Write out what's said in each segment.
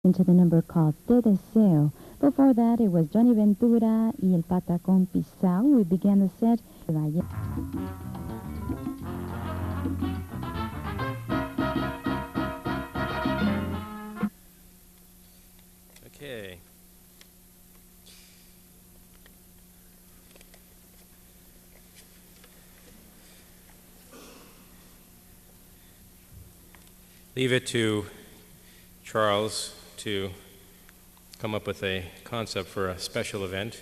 into the number called Te Deseo. Before that, it was Johnny Ventura y El Patacón Pisao. We began the set. Okay. Leave it to Charles to come up with a concept for a special event,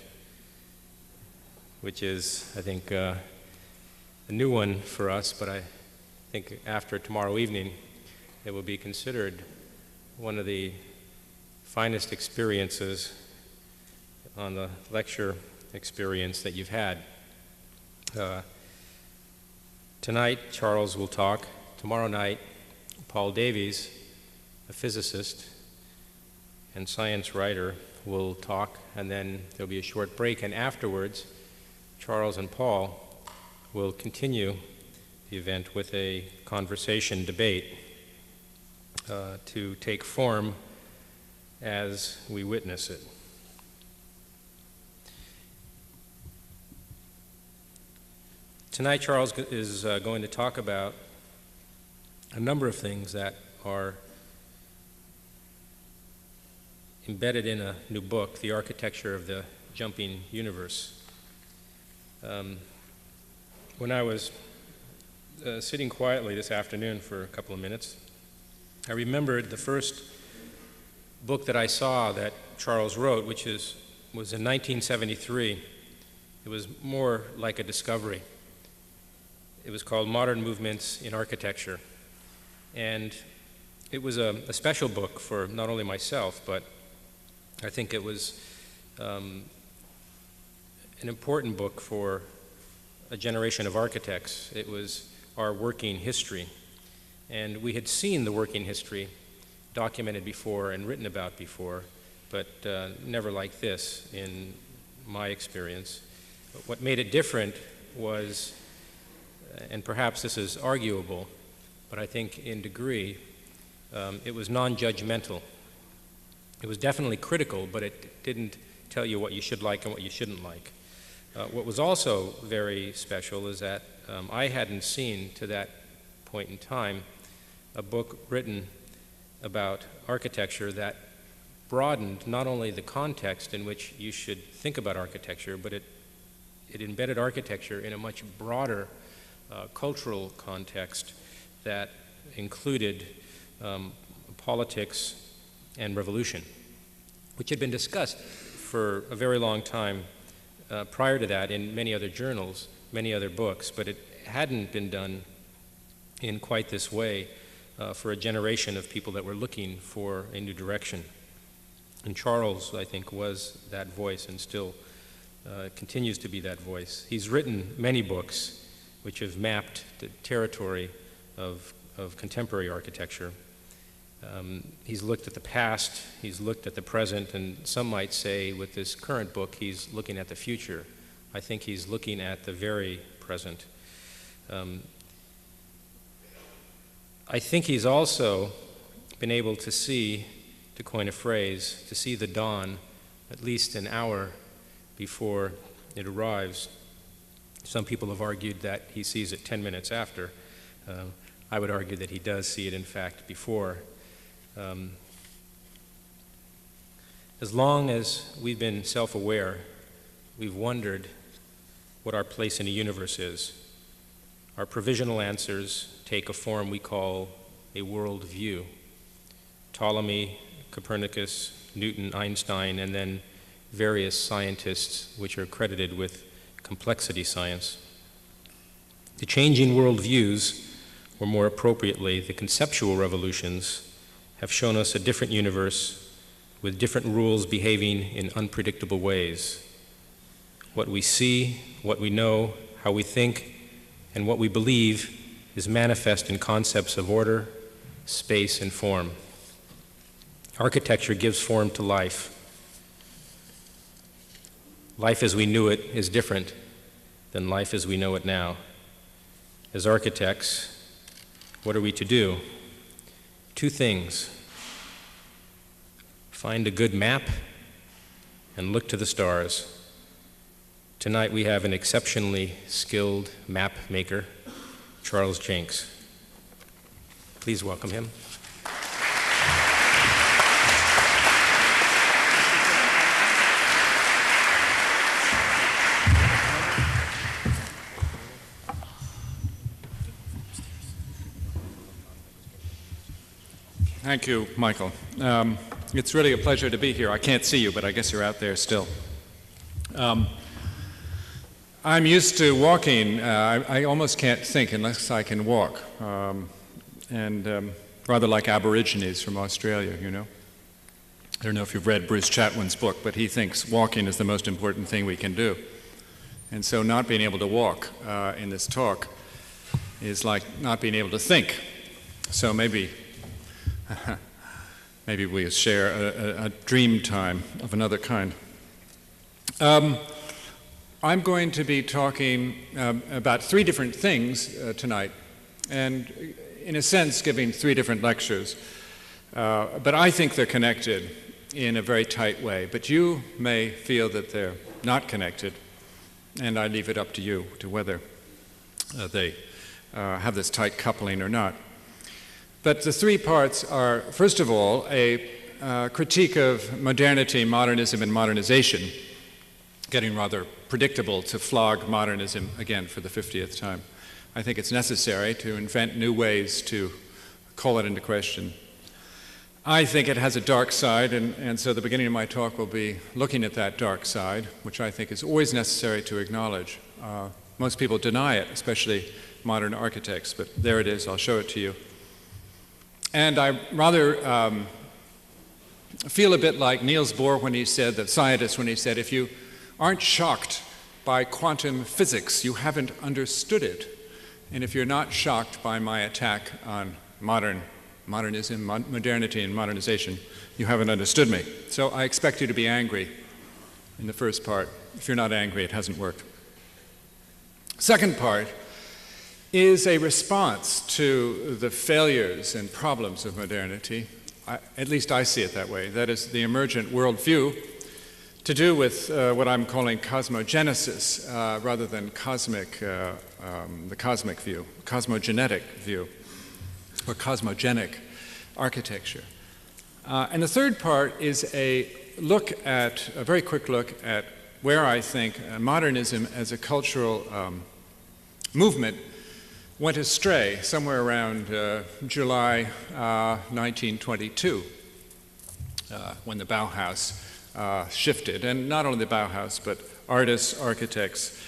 which is, I think, a new one for us, but I think after tomorrow evening, it will be considered one of the finest experiences on the lecture experience that you've had. Tonight, Charles will talk. Tomorrow night, Paul Davies, a physicist and science writer, will talk, and then there'll be a short break, and afterwards, Charles and Paul will continue the event with a conversation debate to take form as we witness it. Tonight, Charles is going to talk about a number of things that are embedded in a new book, The Architecture of the Jumping Universe. When I was sitting quietly this afternoon for a couple of minutes, I remembered the first book that I saw that Charles wrote, which was in 1973. It was more like a discovery. It was called Modern Movements in Architecture. And it was a special book for not only myself, but I think it was an important book for a generation of architects. It was our working history. And we had seen the working history documented before and written about before, but never like this in my experience. But what made it different was, and perhaps this is arguable, but I think in degree, it was non-judgmental. It was definitely critical, but it didn't tell you what you should like and what you shouldn't like. What was also very special is that I hadn't seen to that point in time a book written about architecture that broadened not only the context in which you should think about architecture, but it embedded architecture in a much broader cultural context that included politics and revolution, which had been discussed for a very long time prior to that in many other journals, many other books, but it hadn't been done in quite this way for a generation of people that were looking for a new direction. And Charles, I think, was that voice and still continues to be that voice. He's written many books which have mapped the territory of contemporary architecture. He's looked at the past, he's looked at the present, and some might say with this current book he's looking at the future. I think he's looking at the very present. I think he's also been able to see, to coin a phrase, to see the dawn at least an hour before it arrives. Some people have argued that he sees it 10 minutes after. I would argue that he does see it, in fact, before. As long as we've been self-aware, we've wondered what our place in the universe is. Our provisional answers take a form we call a world view. Ptolemy, Copernicus, Newton, Einstein, and then various scientists which are credited with complexity science. The changing world views, or more appropriately, the conceptual revolutions, have shown us a different universe with different rules behaving in unpredictable ways. What we see, what we know, how we think, and what we believe is manifest in concepts of order, space, and form. Architecture gives form to life. Life as we knew it is different than life as we know it now. As architects, what are we to do? Two things. find a good map, and look to the stars. Tonight we have an exceptionally skilled map maker, Charles Jencks. Please welcome him. Thank you, Michael. It's really a pleasure to be here. I can't see you, but I guess you're out there still. I'm used to walking. I almost can't think unless I can walk. Rather like Aborigines from Australia, you know. I don't know if you've read Bruce Chatwin's book, but he thinks walking is the most important thing we can do. And so not being able to walk in this talk is like not being able to think. So maybe we share a dream time of another kind. I'm going to be talking about three different things tonight, and in a sense giving three different lectures. But I think they're connected in a very tight way. But you may feel that they're not connected, and I leave it up to you to whether they have this tight coupling or not. But the three parts are, first of all, a critique of modernity, modernism, and modernization, getting rather predictable to flog modernism again for the 50th time. I think it's necessary to invent new ways to call it into question. I think it has a dark side, and so the beginning of my talk will be looking at that dark side, which I think is always necessary to acknowledge. Most people deny it, especially modern architects, but there it is, I'll show it to you. And I rather feel a bit like Niels Bohr when he said, the scientist, when he said, if you aren't shocked by quantum physics, you haven't understood it. And if you're not shocked by my attack on modernism, modernity, and modernization, you haven't understood me. So I expect you to be angry in the first part. If you're not angry, it hasn't worked. Second part is a response to the failures and problems of modernity. At least I see it that way. That is the emergent worldview, to do with what I'm calling cosmogenesis rather than the cosmic view, cosmogenetic view, or cosmogenic architecture. And the third part is a very quick look at where I think modernism as a cultural movement went astray somewhere around July 1922, when the Bauhaus shifted. And not only the Bauhaus, but artists, architects,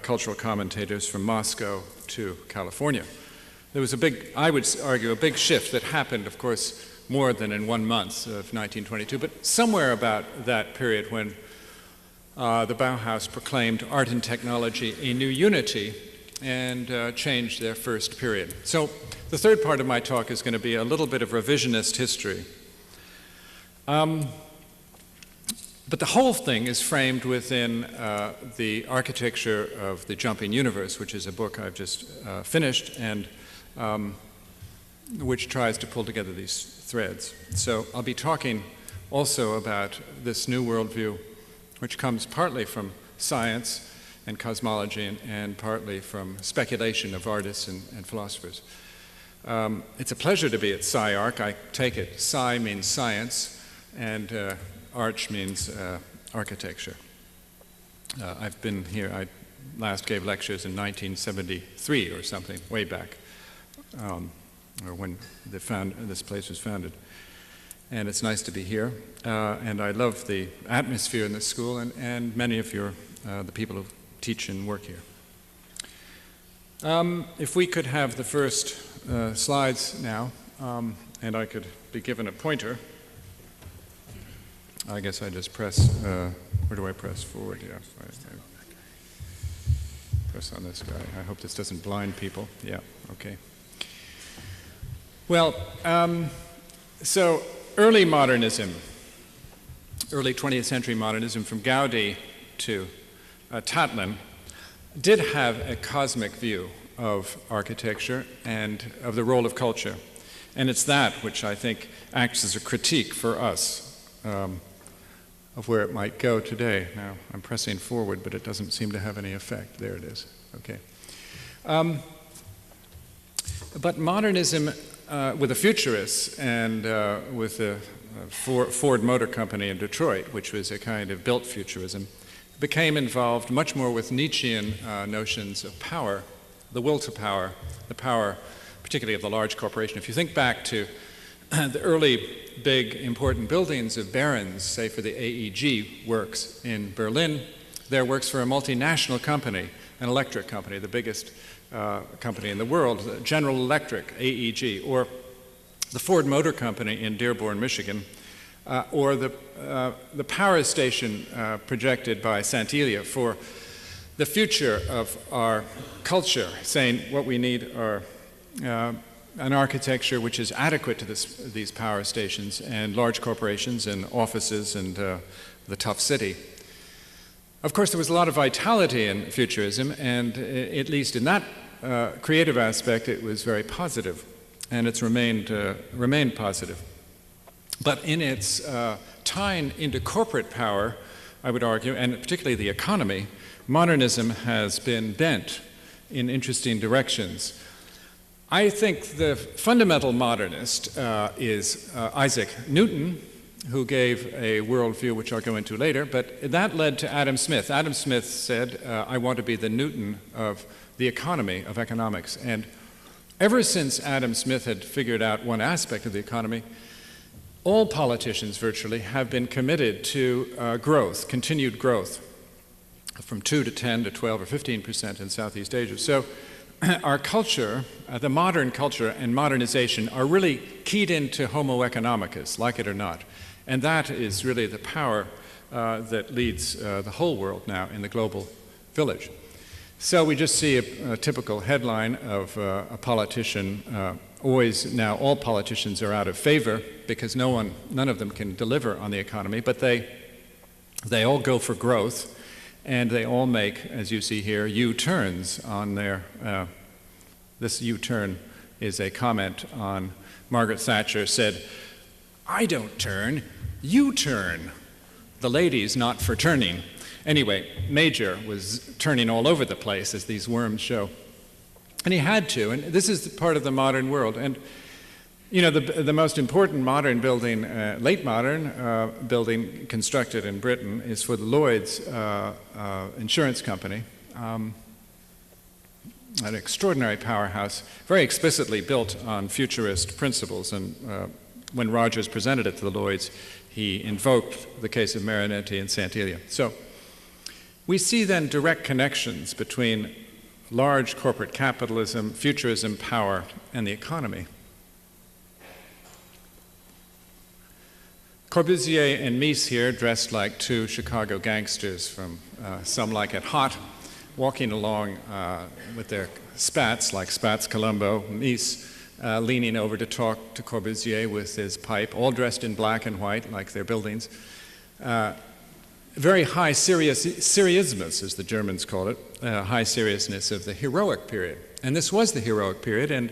cultural commentators from Moscow to California. There was I would argue, a big shift that happened, of course, more than in 1 month of 1922, but somewhere about that period when the Bauhaus proclaimed art and technology a new unity and changed their first period. So the third part of my talk is going to be a little bit of revisionist history. But the whole thing is framed within the architecture of the jumping universe, which is a book I've just finished, and which tries to pull together these threads. So I'll be talking also about this new worldview, which comes partly from science and cosmology, and partly from speculation of artists and philosophers. It's a pleasure to be at SCI-Arc. I take it Sci means science, and Arch means architecture. I've been here, I last gave lectures in 1973 or something, way back, or when this place was founded. And it's nice to be here, and I love the atmosphere in this school, and many of the people who teach and work here. If we could have the first slides now, and I could be given a pointer. I guess I just press, where do I press forward? Yeah, press on this guy. I hope this doesn't blind people. Yeah, okay. Well, so early modernism, early 20th century modernism, from Gaudi to Tatlin, did have a cosmic view of architecture and of the role of culture. And it's that which I think acts as a critique for us. of where it might go today. Now, I'm pressing forward, but it doesn't seem to have any effect. There it is. Okay. But modernism with the futurists and with the Ford Motor Company in Detroit, which was a kind of built futurism, became involved much more with Nietzschean notions of power, the will to power, the power particularly of the large corporation. If you think back to the early big important buildings of barons, say for the AEG works in Berlin, they're works for a multinational company, an electric company, the biggest company in the world, General Electric, AEG, or the Ford Motor Company in Dearborn, Michigan, or the power station projected by Saint-Elia for the future of our culture, saying what we need are an architecture which is adequate to these power stations and large corporations and offices and the tough city. Of course, there was a lot of vitality in futurism, and at least in that creative aspect, it was very positive, and it's remained positive. But in its tying into corporate power, I would argue, and particularly the economy, modernism has been bent in interesting directions. I think the fundamental modernist is Isaac Newton, who gave a worldview which I'll go into later, but that led to Adam Smith. Adam Smith said, I want to be the Newton of the economy, of economics. And ever since Adam Smith had figured out one aspect of the economy, all politicians virtually have been committed to growth, continued growth, from 2 to 10 to 12 or 15% in Southeast Asia. So our culture, the modern culture and modernization are really keyed into Homo economicus, like it or not. And that is really the power that leads the whole world now in the global village. So we just see a typical headline of a politician. Always now all politicians are out of favor because none of them can deliver on the economy, but they all go for growth. And they all make, as you see here, U-turns on their, this U-turn is a comment on Margaret Thatcher said, I don't turn, you turn. The ladies not for turning. Anyway, Major was turning all over the place, as these worms show. And he had to, and this is part of the modern world. And you know, the most important modern building, late modern building constructed in Britain is for the Lloyd's insurance company, an extraordinary powerhouse, very explicitly built on futurist principles. And when Rogers presented it to the Lloyd's, he invoked the case of Marinetti and Saint-Elia. So we see then direct connections between large corporate capitalism, futurism, power, and the economy. Corbusier and Mies here, dressed like two Chicago gangsters from Some Like It Hot, walking along with their spats, like Spats Colombo, Mies leaning over to talk to Corbusier with his pipe, all dressed in black and white, like their buildings. Very high seriousness, as the Germans call it, high seriousness of the heroic period. And this was the heroic period, and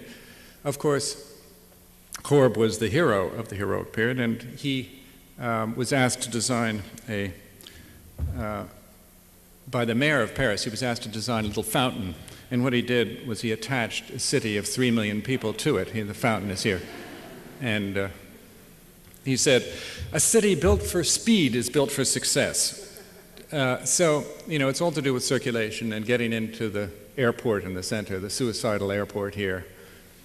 of course, Corb was the hero of the heroic period, and he was asked to design by the mayor of Paris, he was asked to design a little fountain. And what he did was he attached a city of 3 million people to it. The fountain is here. And he said, a city built for speed is built for success. So, you know, it's all to do with circulation and getting into the airport in the center, the suicidal airport here,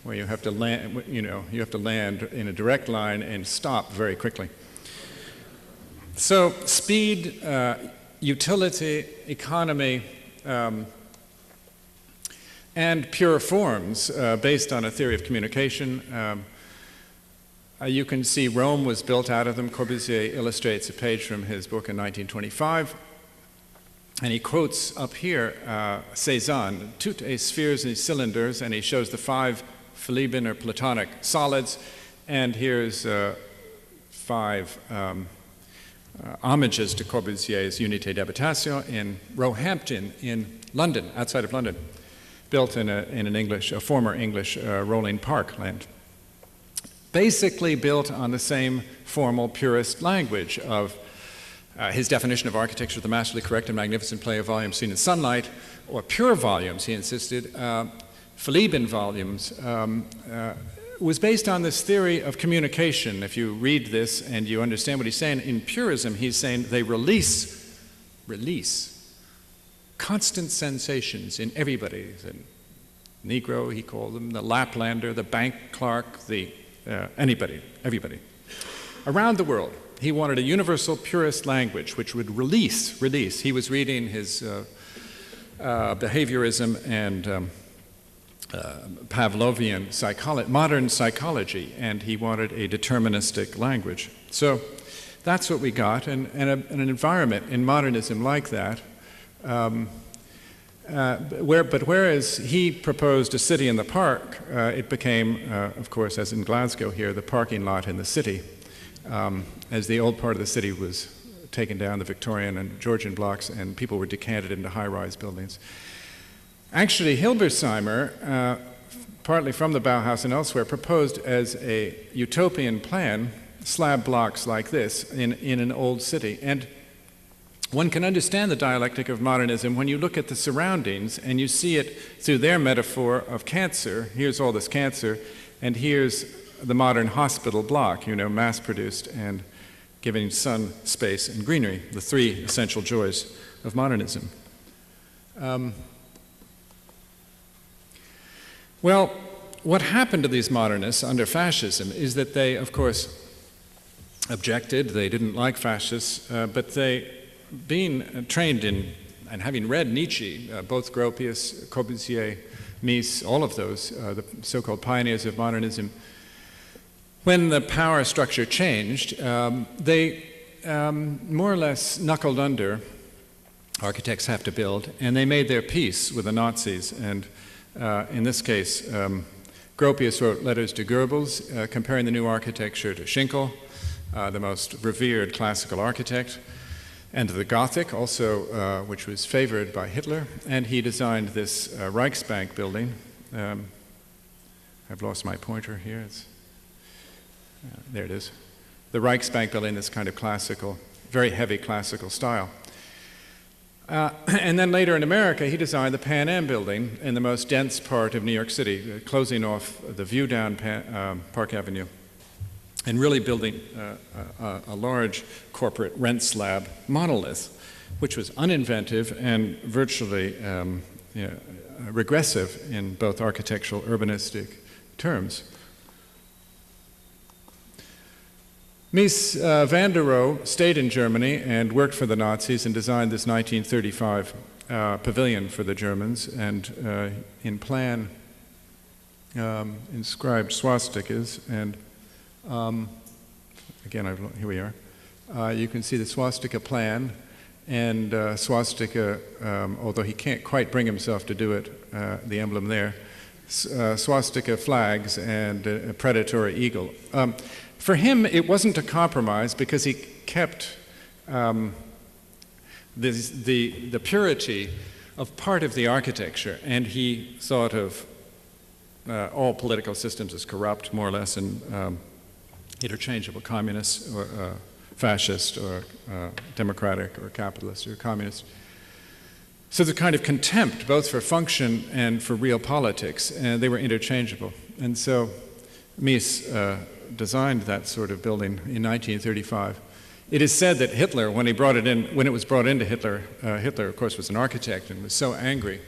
where you have to land, you know, you have to land in a direct line and stop very quickly. So speed, utility, economy, and pure forms based on a theory of communication. You can see Rome was built out of them. Corbusier illustrates a page from his book in 1925. And he quotes up here Cézanne, toutes spheres and cylinders, and he shows the 5 Philebin or Platonic solids. And here's 5 homages to Corbusier's Unité d'Habitation in Roehampton in London, outside of London, built in a former English rolling park land. basically built on the same formal purist language of his definition of architecture, the masterly correct and magnificent play of volumes seen in sunlight, or pure volumes, he insisted, Philebin volumes, was based on this theory of communication. If you read this and you understand what he's saying, in purism, he's saying they release constant sensations in everybody. The Negro, he called them, the Laplander, the bank clerk, everybody. Around the world, he wanted a universal purist language which would release. He was reading his behaviorism and Pavlovian modern psychology, and he wanted a deterministic language. So that's what we got, and an environment in modernism like that, whereas he proposed a city in the park, it became, of course, as in Glasgow here, the parking lot in the city, as the old part of the city was taken down, the Victorian and Georgian blocks, and people were decanted into high-rise buildings. Actually, Hilbersheimer, partly from the Bauhaus and elsewhere, proposed as a utopian plan slab blocks like this in an old city. And one can understand the dialectic of modernism when you look at the surroundings and you see it through their metaphor of cancer. Here's all this cancer, and here's the modern hospital block, mass-produced and giving sun, space, and greenery, the three essential joys of modernism. Well, what happened to these modernists under fascism is that they, of course, objected. They didn't like fascists, but they, being trained in and having read Nietzsche, both Gropius, Corbusier, Mies, all of those, the so-called pioneers of modernism, when the power structure changed, they more or less knuckled under, architects have to build, and they made their peace with the Nazis. And in this case, Gropius wrote letters to Goebbels, comparing the new architecture to Schinkel, the most revered classical architect, and to the Gothic, also, which was favored by Hitler. And he designed this Reichsbank building. I've lost my pointer here. There it is. The Reichsbank building, this kind of classical, very heavy classical style. And then later in America, he designed the Pan Am building in the most dense part of New York City, closing off the view down Park Avenue, and really building a large corporate rent slab monolith, which was uninventive and virtually regressive in both architectural, urbanistic terms. Mies van der Rohe stayed in Germany and worked for the Nazis and designed this 1935 pavilion for the Germans, and in plan inscribed swastikas, and again, here we are. You can see the swastika plan, and swastika, although he can't quite bring himself to do it, the emblem there, swastika flags and a predatory eagle. For him, it wasn't a compromise because he kept the purity of part of the architecture, and he thought of all political systems as corrupt, more or less, and interchangeable, communist or fascist or democratic or capitalist or communist. So the kind of contempt, both for function and for real politics, and they were interchangeable. And so Mies designed that sort of building in 1935. It is said that Hitler, when it was brought into Hitler, Hitler, of course, was an architect and was so angry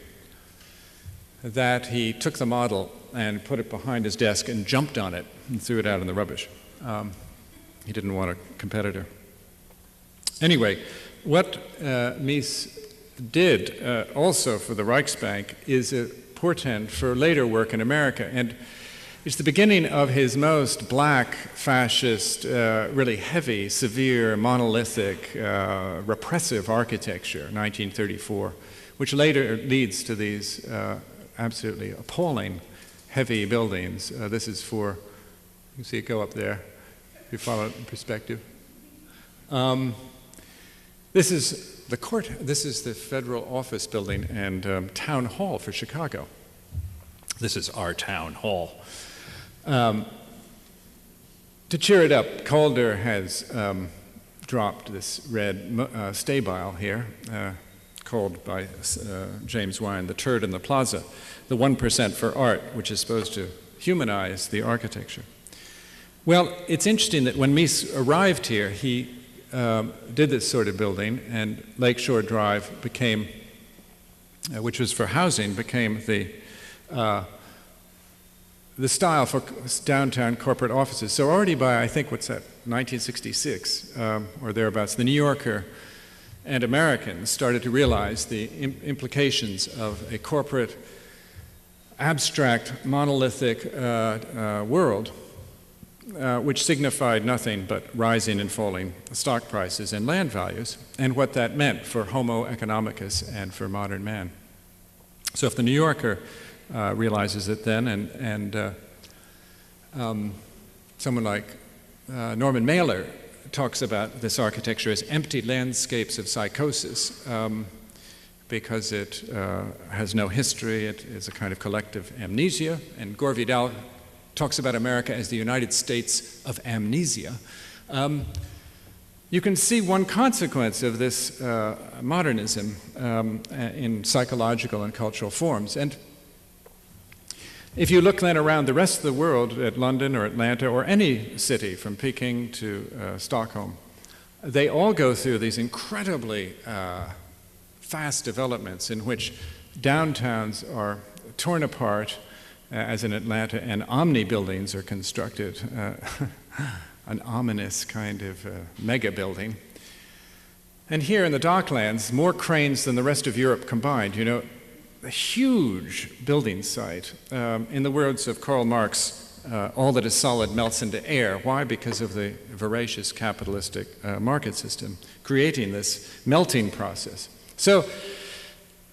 that he took the model and put it behind his desk and jumped on it and threw it out in the rubbish. He didn't want a competitor. Anyway, what Mies did also for the Reichsbank is a portent for later work in America, and it's the beginning of his most black, fascist, really heavy, severe, monolithic, repressive architecture, 1934, which later leads to these absolutely appalling, heavy buildings. This is for, you can see it go up there, if you follow it in perspective. This is the court, this is the federal office building and town hall for Chicago. This is our town hall. To cheer it up, Calder has dropped this red stabile here, called by James Wine the turd in the plaza, the 1% for art, which is supposed to humanize the architecture. Well, it's interesting that when Mies arrived here, he did this sort of building, and Lakeshore Drive became, which was for housing, became the style for downtown corporate offices. So already by, I think, what's that, 1966 or thereabouts, the New Yorker and Americans started to realize the implications of a corporate, abstract, monolithic world, which signified nothing but rising and falling stock prices and land values, and what that meant for Homo economicus and for modern man. So if the New Yorker realizes it then, and someone like Norman Mailer talks about this architecture as empty landscapes of psychosis, because it has no history, it is a kind of collective amnesia, and Gore Vidal talks about America as the United States of amnesia. You can see one consequence of this modernism in psychological and cultural forms. And if you look then around the rest of the world, at London or Atlanta or any city from Peking to Stockholm, they all go through these incredibly fast developments in which downtowns are torn apart, as in Atlanta, and omni buildings are constructed, an ominous kind of mega building. And here in the Docklands, more cranes than the rest of Europe combined. You know, a huge building site. In the words of Karl Marx, all that is solid melts into air. Why? Because of the voracious capitalistic market system creating this melting process. So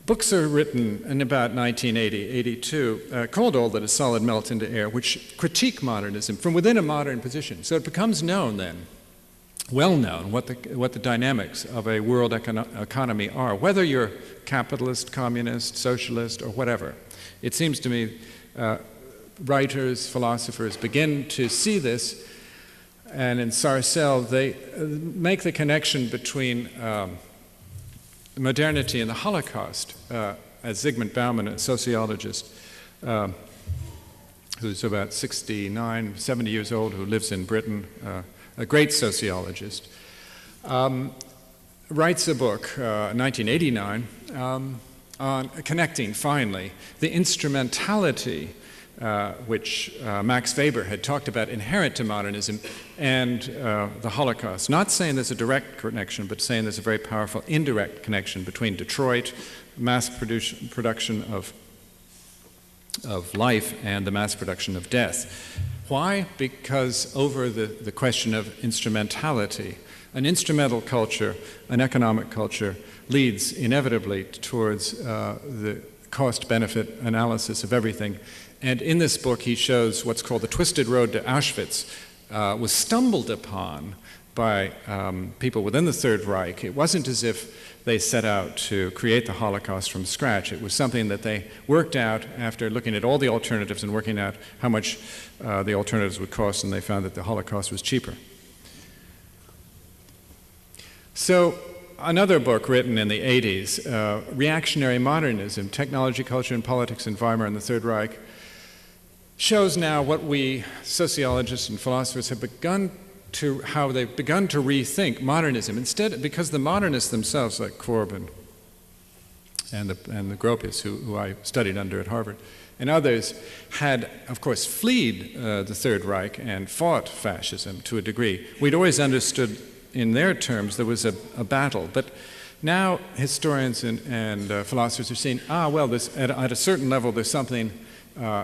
books are written in about 1980, 82, called All That Is Solid Melts into Air, which critique modernism from within a modern position. So it becomes known then, well known, what the dynamics of a world economy are, whether you're capitalist, communist, socialist, or whatever. It seems to me writers, philosophers begin to see this, and in Sarcelle they make the connection between modernity and the Holocaust, as Zygmunt Bauman, a sociologist who's about 69, 70 years old, who lives in Britain, a great sociologist, writes a book, 1989, on connecting, finally, the instrumentality which Max Weber had talked about inherent to modernism and the Holocaust. Not saying there's a direct connection, but saying there's a very powerful indirect connection between Detroit, mass production of life, and the mass production of death. Why? Because over the question of instrumentality, an instrumental culture, an economic culture, leads inevitably towards the cost-benefit analysis of everything. And in this book, he shows what's called the twisted road to Auschwitz was stumbled upon by people within the Third Reich. It wasn't as if they set out to create the Holocaust from scratch. It was something that they worked out after looking at all the alternatives and working out how much the alternatives would cost, and they found that the Holocaust was cheaper. So another book written in the 80s, Reactionary Modernism, Technology, Culture, and Politics in Weimar and the Third Reich, shows now what we sociologists and philosophers have begun to, how they've begun to rethink modernism. Instead, because the modernists themselves, like Corbyn and the Gropius, who I studied under at Harvard, and others, had, of course, fled the Third Reich and fought fascism to a degree. We'd always understood in their terms there was a battle, but now historians and philosophers are saying, well, this, at a certain level there's something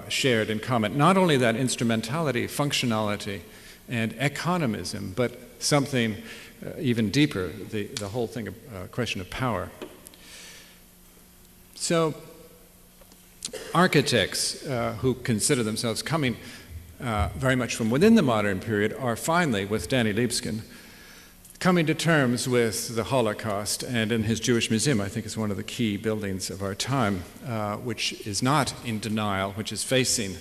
shared in common. Not only that instrumentality, functionality, and economism, but something even deeper, the whole thing, question of power. So architects who consider themselves coming very much from within the modern period are finally, with Danny Libeskind, coming to terms with the Holocaust, and in his Jewish museum, I think is one of the key buildings of our time, which is not in denial, which is facing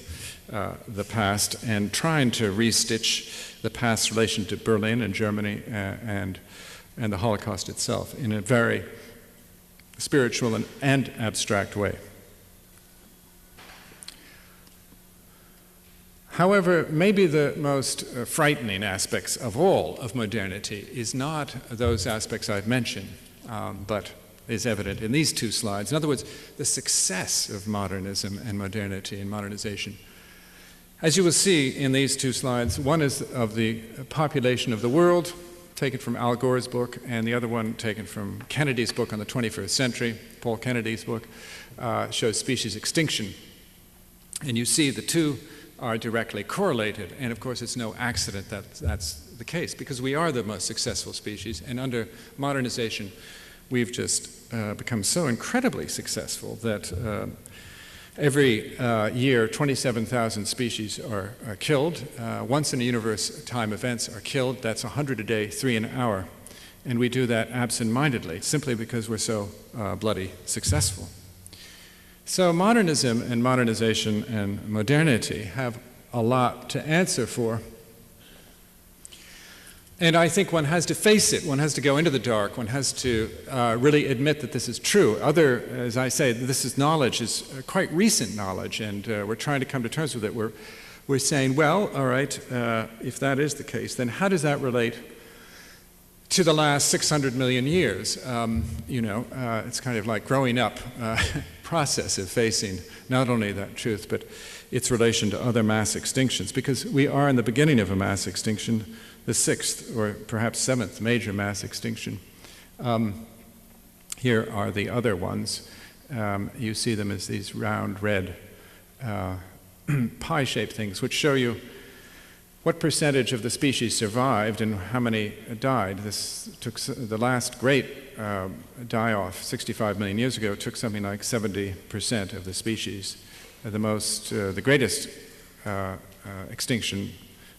the past and trying to restitch the past's relation to Berlin and Germany and the Holocaust itself in a very spiritual and abstract way. However, maybe the most frightening aspects of all of modernity is not those aspects I've mentioned, but is evident in these two slides. In other words, the success of modernism and modernity and modernization. As you will see in these two slides, one is of the population of the world, taken from Al Gore's book, and the other one taken from Kennedy's book on the 21st century. Paul Kennedy's book shows species extinction. And you see the two are directly correlated, and of course it's no accident that that's the case, because we are the most successful species, and under modernization we've just become so incredibly successful that every year 27,000 species are killed. Once in a universe time events are killed. That's 100 a day, 3 an hour, and we do that absent-mindedly simply because we're so bloody successful. So modernism and modernization and modernity have a lot to answer for. And I think one has to face it. One has to go into the dark. One has to really admit that this is true. As I say, this is knowledge, is quite recent knowledge, and we're trying to come to terms with it. We're saying, well, all right, if that is the case, then how does that relate to the last 600 million years? It's kind of like growing up process of facing not only that truth, but its relation to other mass extinctions, because we are in the beginning of a mass extinction, the 6th or perhaps 7th major mass extinction. Here are the other ones. You see them as these round red pie-shaped things, which show you what percentage of the species survived and how many died. This took the last great die-off 65 million years ago. It took something like 70% of the species. The greatest extinction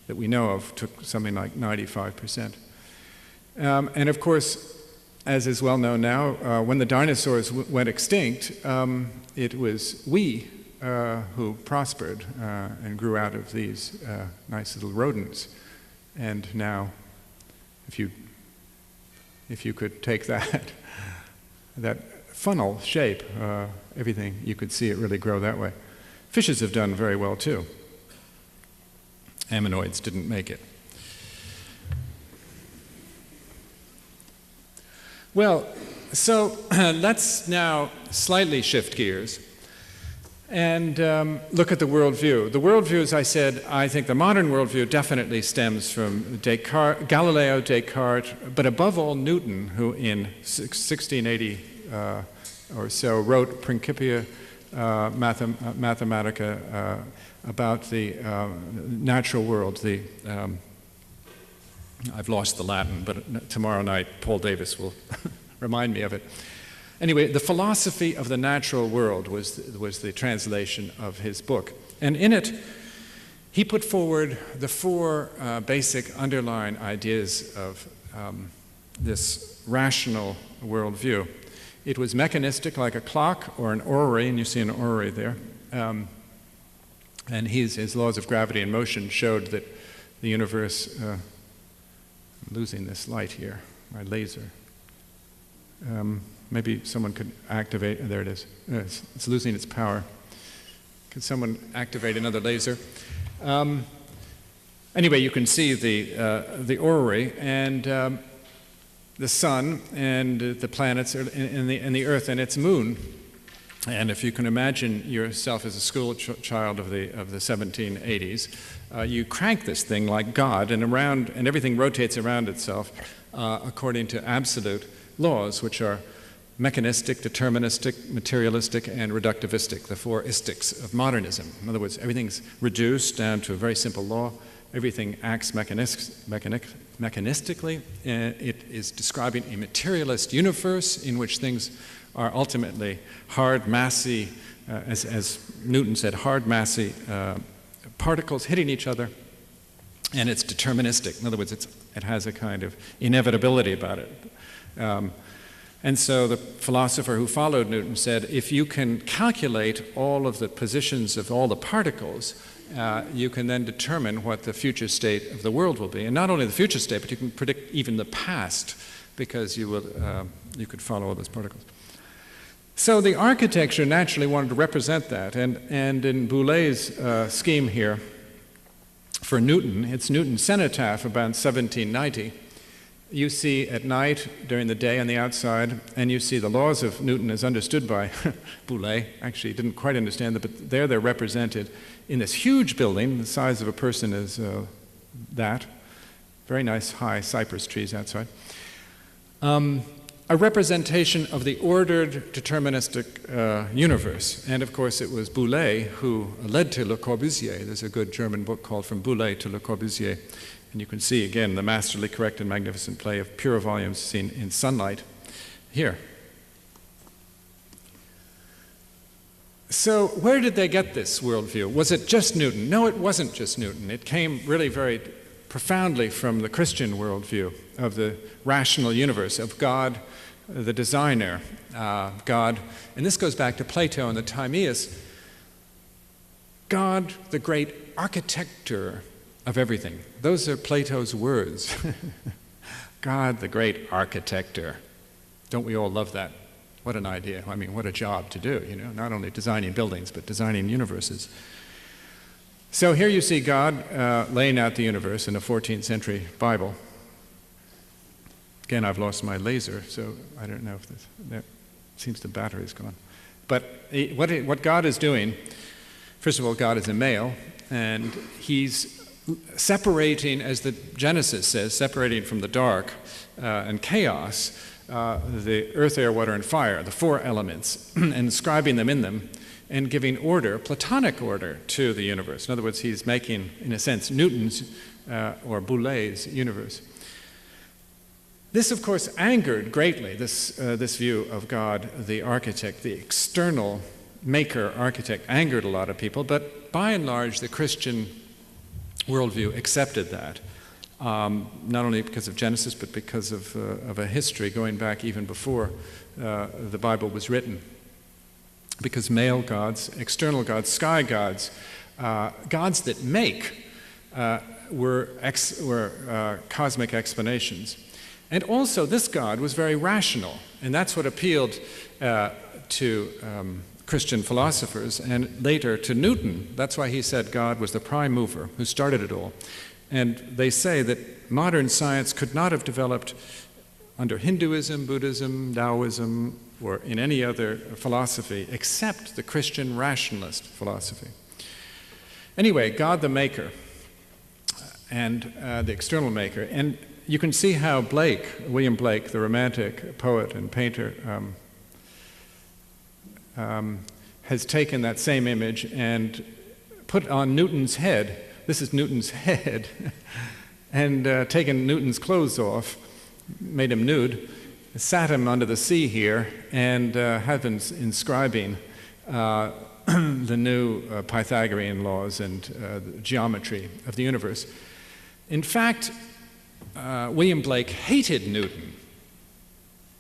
that we know of took something like 95%. And of course, as is well known now, when the dinosaurs went extinct, it was we who prospered and grew out of these nice little rodents. And now, if you could take that funnel shape, everything, you could see it really grow that way. Fishes have done very well too. Ammonoids didn't make it. Well, so let's now slightly shift gears and look at the worldview. The worldview, as I said, I think the modern worldview definitely stems from Galileo, Descartes, but above all Newton, who in 1680 or so wrote Principia Mathematica about the natural world. I've lost the Latin, but tomorrow night Paul Davis will remind me of it. Anyway, the philosophy of the natural world was the translation of his book. And in it, he put forward the 4 basic underlying ideas of this rational worldview. It was mechanistic, like a clock or an orrery, and you see an orrery there. And his laws of gravity and motion showed that the universe, I'm losing this light here, my laser. Maybe someone could activate, there it is. It's losing its power. Could someone activate another laser? Anyway, you can see the orrery and the sun and the planets and the Earth and its moon. And if you can imagine yourself as a school child of the 1780s, you crank this thing like God, and everything rotates around itself according to absolute laws, which are mechanistic, deterministic, materialistic, and reductivistic, the 4 istics of modernism. In other words, everything's reduced down to a very simple law. Everything acts mechanistically. It is describing a materialist universe in which things are ultimately hard, massy, as Newton said, hard, massy particles hitting each other, and it's deterministic. In other words, It has a kind of inevitability about it. And so the philosopher who followed Newton said, if you can calculate all of the positions of all the particles, you can then determine what the future state of the world will be. And not only the future state, but you can predict even the past, because you could follow all those particles. So the architecture naturally wanted to represent that. And in Boulet's scheme here, for Newton, it's Newton's cenotaph about 1790. You see at night, during the day on the outside, and you see the laws of Newton as understood by Boulet. Actually, he didn't quite understand them, but there they're represented in this huge building. The size of a person is that. Very nice high cypress trees outside. A representation of the ordered deterministic universe. And of course it was Boulet who led to Le Corbusier. There's a good German book called From Boulet to Le Corbusier. And you can see again the masterly correct and magnificent play of pure volumes seen in sunlight here. So where did they get this worldview? Was it just Newton? No, it wasn't just Newton. It came really very profoundly from the Christian worldview of the rational universe, of God, the designer, God. And this goes back to Plato and the Timaeus. God, the great architector of everything. Those are Plato's words. God, the great architector. Don't we all love that? What an idea. I mean, what a job to do, you know, not only designing buildings, but designing universes. So here you see God laying out the universe in a 14th century Bible. Again, I've lost my laser, so I don't know if this, there seems the battery's gone. But what God is doing, first of all, God is a male, and he's separating, as the Genesis says, separating from the dark and chaos, the earth, air, water, and fire, the four elements, and inscribing them in them, and giving order, Platonic order, to the universe. In other words, he's making, in a sense, Newton's or Boulet's universe. This, of course, angered greatly, this view of God, the architect, the external maker, architect, angered a lot of people, but by and large, the Christian worldview accepted that, not only because of Genesis, but because of a history going back even before the Bible was written. Because male gods, external gods, sky gods, gods that make, were cosmic explanations. And also, this God was very rational, and that's what appealed to Christian philosophers, and later to Newton. That's why he said God was the prime mover who started it all. And they say that modern science could not have developed under Hinduism, Buddhism, Taoism, or in any other philosophy except the Christian rationalist philosophy. Anyway, God the maker and the external maker. And you can see how Blake, William Blake, the Romantic poet and painter, has taken that same image and put on Newton's head. This is Newton's head, and taken Newton's clothes off, made him nude, sat him under the sea here, and had been inscribing the new Pythagorean laws and the geometry of the universe. In fact, William Blake hated Newton.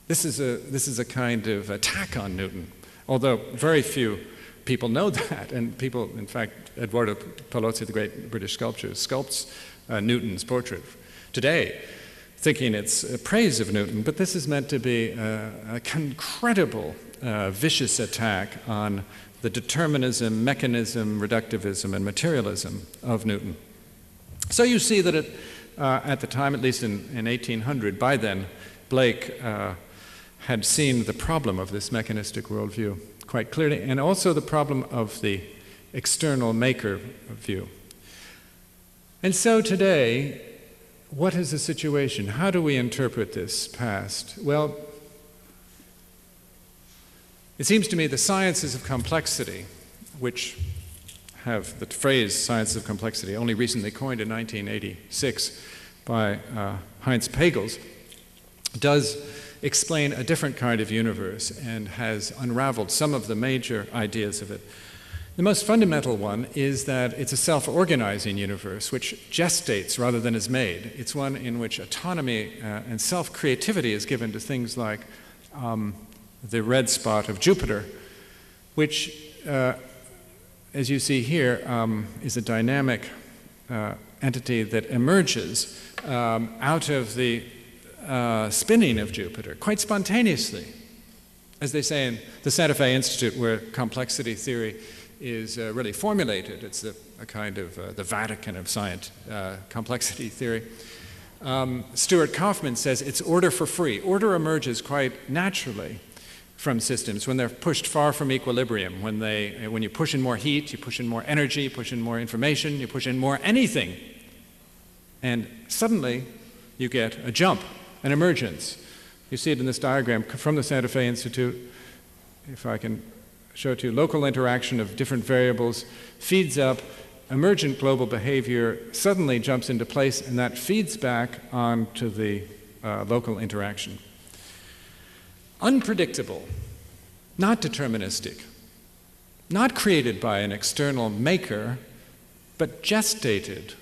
This is a kind of attack on Newton, although very few people know that, and people, in fact, Eduardo Palozzi, the great British sculptor, sculpts Newton's portrait today, thinking it's a praise of Newton, but this is meant to be an incredible, vicious attack on the determinism, mechanism, reductivism, and materialism of Newton. So you see that at the time, at least in 1800, by then, Blake had seen the problem of this mechanistic worldview quite clearly, and also the problem of the external maker view. And so today, what is the situation? How do we interpret this past? Well, it seems to me the sciences of complexity, which have the phrase sciences of complexity only recently coined in 1986 by Heinz Pagels, does explain a different kind of universe and has unraveled some of the major ideas of it. The most fundamental one is that it's a self-organizing universe which gestates rather than is made. It's one in which autonomy and self-creativity is given to things like the red spot of Jupiter, which, as you see here, is a dynamic entity that emerges out of the spinning of Jupiter quite spontaneously. As they say in the Santa Fe Institute, where complexity theory is really formulated, it's a kind of the Vatican of science, complexity theory. Stuart Kaufman says it's order for free. Order emerges quite naturally from systems when they're pushed far from equilibrium, when you push in more heat, you push in more energy, you push in more information, you push in more anything. And suddenly you get a jump, an emergence. You see it in this diagram from the Santa Fe Institute. If I can show it to you, local interaction of different variables feeds up, emergent global behavior suddenly jumps into place, and that feeds back onto the local interaction. Unpredictable, not deterministic, not created by an external maker, but gestated.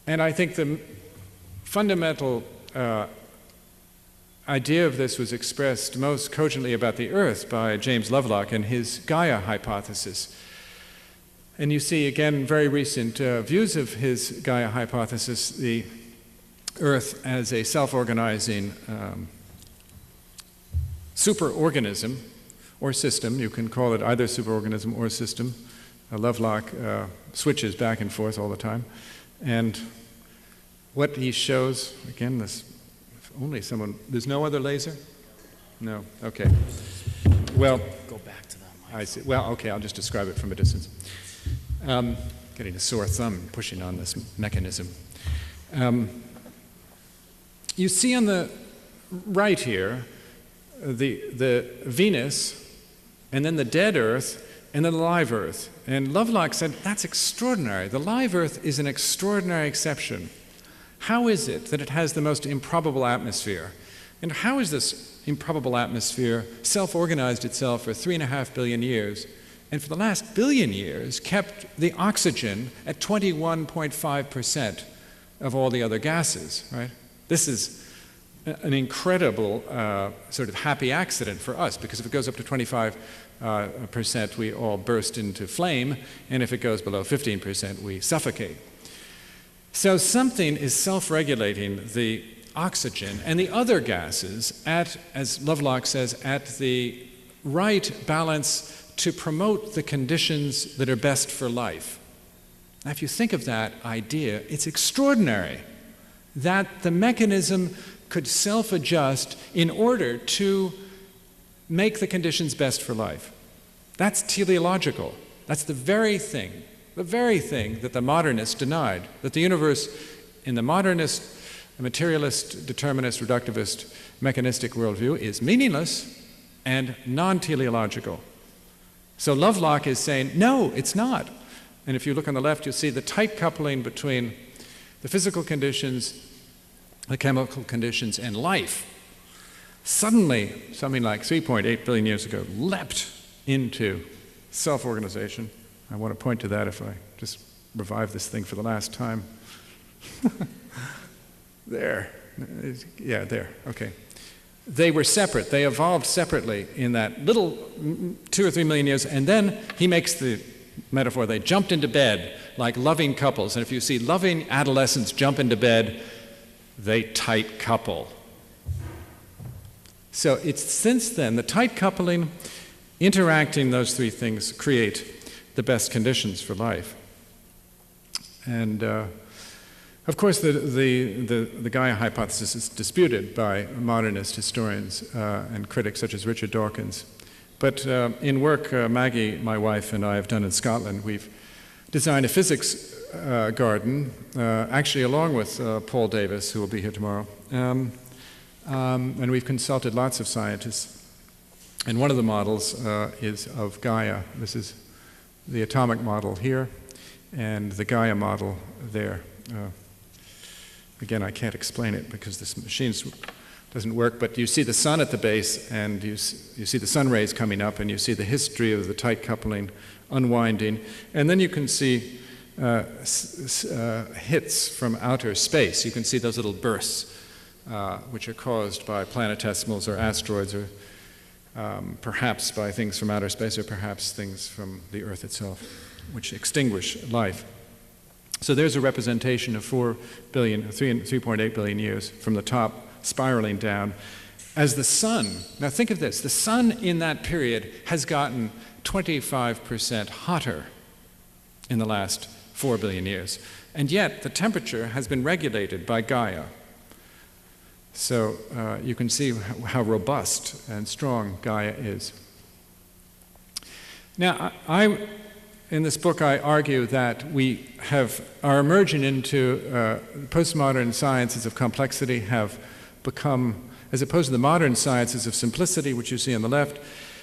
And I think the fundamental idea of this was expressed most cogently about the Earth by James Lovelock and his Gaia hypothesis. And you see, again, very recent views of his Gaia hypothesis, the Earth as a self-organizing superorganism or system. You can call it either superorganism or system. Lovelock switches back and forth all the time. And what he shows, again, this, if only someone, there's no other laser? No, okay. Well, go back to that. I see. Well, okay, I'll just describe it from a distance. Getting a sore thumb pushing on this mechanism. You see on the right here the Venus, and then the dead Earth, and then the live Earth. And Lovelock said, that's extraordinary. The live Earth is an extraordinary exception. How is it that it has the most improbable atmosphere? And how is this improbable atmosphere self-organized itself for 3.5 billion years, and for the last billion years kept the oxygen at 21.5% of all the other gases, right? This is an incredible sort of happy accident for us, because if it goes up to 25%, we all burst into flame, and if it goes below 15%, we suffocate. So something is self-regulating the oxygen and the other gases at, as Lovelock says, at the right balance to promote the conditions that are best for life. Now, if you think of that idea, it's extraordinary that the mechanism could self-adjust in order to make the conditions best for life. That's teleological. That's the very thing that the modernists denied, that the universe in the modernist, materialist, determinist, reductivist, mechanistic worldview is meaningless and non-teleological. So Lovelock is saying, no, it's not. And if you look on the left, you'll see the tight coupling between the physical conditions, the chemical conditions, and life. Suddenly, something like 3.8 billion years ago, leapt into self-organization. I want to point to that if I just revive this thing for the last time. There. Yeah, there. Okay. They were separate. They evolved separately in that little 2 or 3 million years, and then he makes the metaphor, they jumped into bed like loving couples. And if you see loving adolescents jump into bed, they tight couple. So it's since then, the tight coupling, interacting those three things create the best conditions for life. And of course, the Gaia hypothesis is disputed by modernist historians and critics such as Richard Dawkins. But in work Maggie, my wife, and I have done in Scotland, we've designed a physics garden, actually along with Paul Davis, who will be here tomorrow. And we've consulted lots of scientists. And one of the models is of Gaia. This is the atomic model here, and the Gaia model there. Again, I can't explain it because this machine's doesn't work, but you see the sun at the base, and you see the sun rays coming up, and you see the history of the tight coupling unwinding, and then you can see hits from outer space. You can see those little bursts, which are caused by planetesimals or asteroids, or perhaps by things from outer space, or perhaps things from the Earth itself, which extinguish life. So there's a representation of 3.8 billion years from the top spiraling down. As the sun, now think of this, the sun in that period has gotten 25% hotter in the last 4 billion years. And yet the temperature has been regulated by Gaia. So you can see how robust and strong Gaia is. Now, in this book, I argue that we are emerging into postmodern sciences of complexity have become, as opposed to the modern sciences of simplicity, which you see on the left,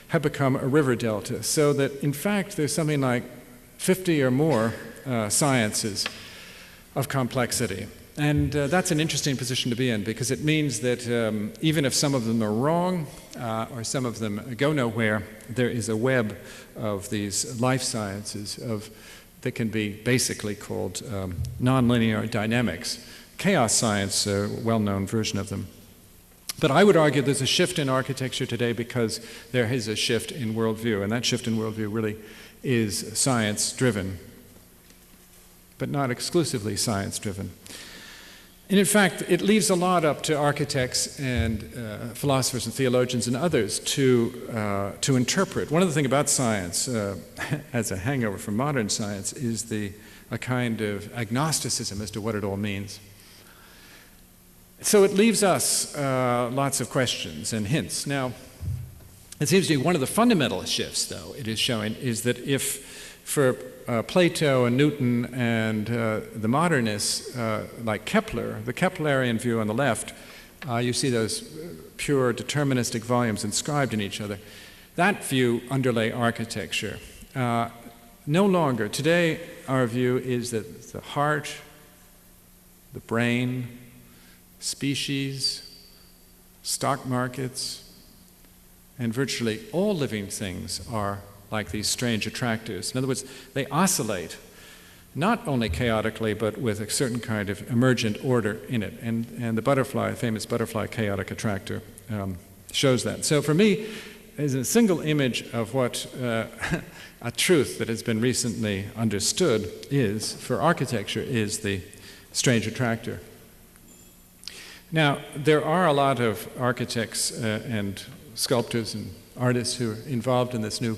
have become a river delta. So that, in fact, there's something like 50 or more sciences of complexity. And that's an interesting position to be in, because it means that even if some of them are wrong or some of them go nowhere, there is a web of these life sciences that can be basically called nonlinear dynamics. Chaos science, a well-known version of them. But I would argue there's a shift in architecture today because there is a shift in worldview, and that shift in worldview really is science-driven, but not exclusively science-driven. And in fact, it leaves a lot up to architects and philosophers and theologians and others to interpret. One of the things about science, as a hangover from modern science, is a kind of agnosticism as to what it all means. So it leaves us lots of questions and hints. Now, it seems to me one of the fundamental shifts, though, it is showing, is that if for Plato and Newton and the modernists, like Kepler, the Keplerian view on the left, you see those pure deterministic volumes inscribed in each other. That view underlay architecture. No longer. Today, our view is that the heart, the brain, species, stock markets, and virtually all living things are like these strange attractors. In other words, they oscillate, not only chaotically, but with a certain kind of emergent order in it. And the butterfly, famous butterfly chaotic attractor, shows that. So for me, is a single image of what a truth that has been recently understood is, for architecture, is the strange attractor. Now, there are a lot of architects and sculptors and artists who are involved in this new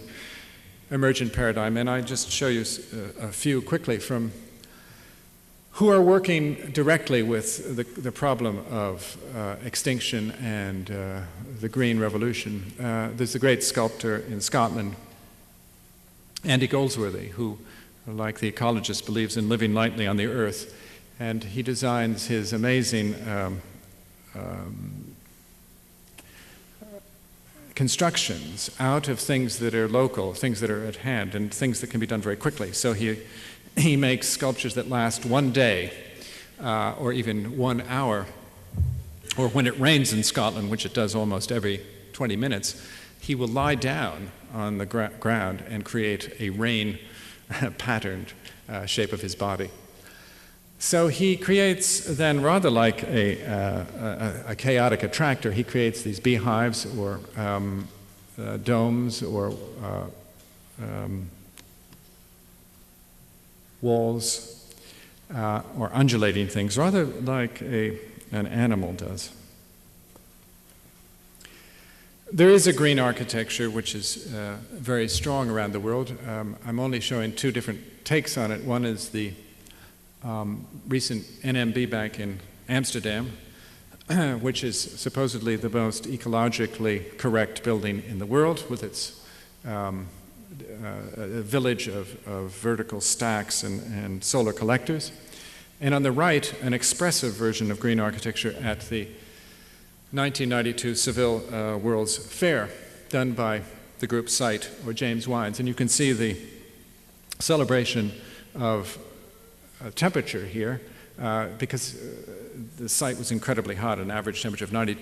emergent paradigm, and I just show you a few quickly from who are working directly with the problem of extinction and the Green Revolution. There's a great sculptor in Scotland, Andy Goldsworthy, who, like the ecologist, believes in living lightly on the earth, and he designs his amazing constructions out of things that are local, things that are at hand, and things that can be done very quickly. So he makes sculptures that last one day, or even 1 hour, or when it rains in Scotland, which it does almost every 20 minutes, he will lie down on the ground and create a rain-patterned shape of his body. So he creates then, rather like a chaotic attractor, he creates these beehives or domes or walls or undulating things, rather like an animal does. There is a green architecture which is very strong around the world. I'm only showing two different takes on it. One is the recent NMB Bank in Amsterdam, which is supposedly the most ecologically correct building in the world, with its a village of vertical stacks and solar collectors. And on the right, an expressive version of green architecture at the 1992 Seville World's Fair, done by the group Sight or James Wines. And you can see the celebration of temperature here, because the site was incredibly hot, an average temperature of 90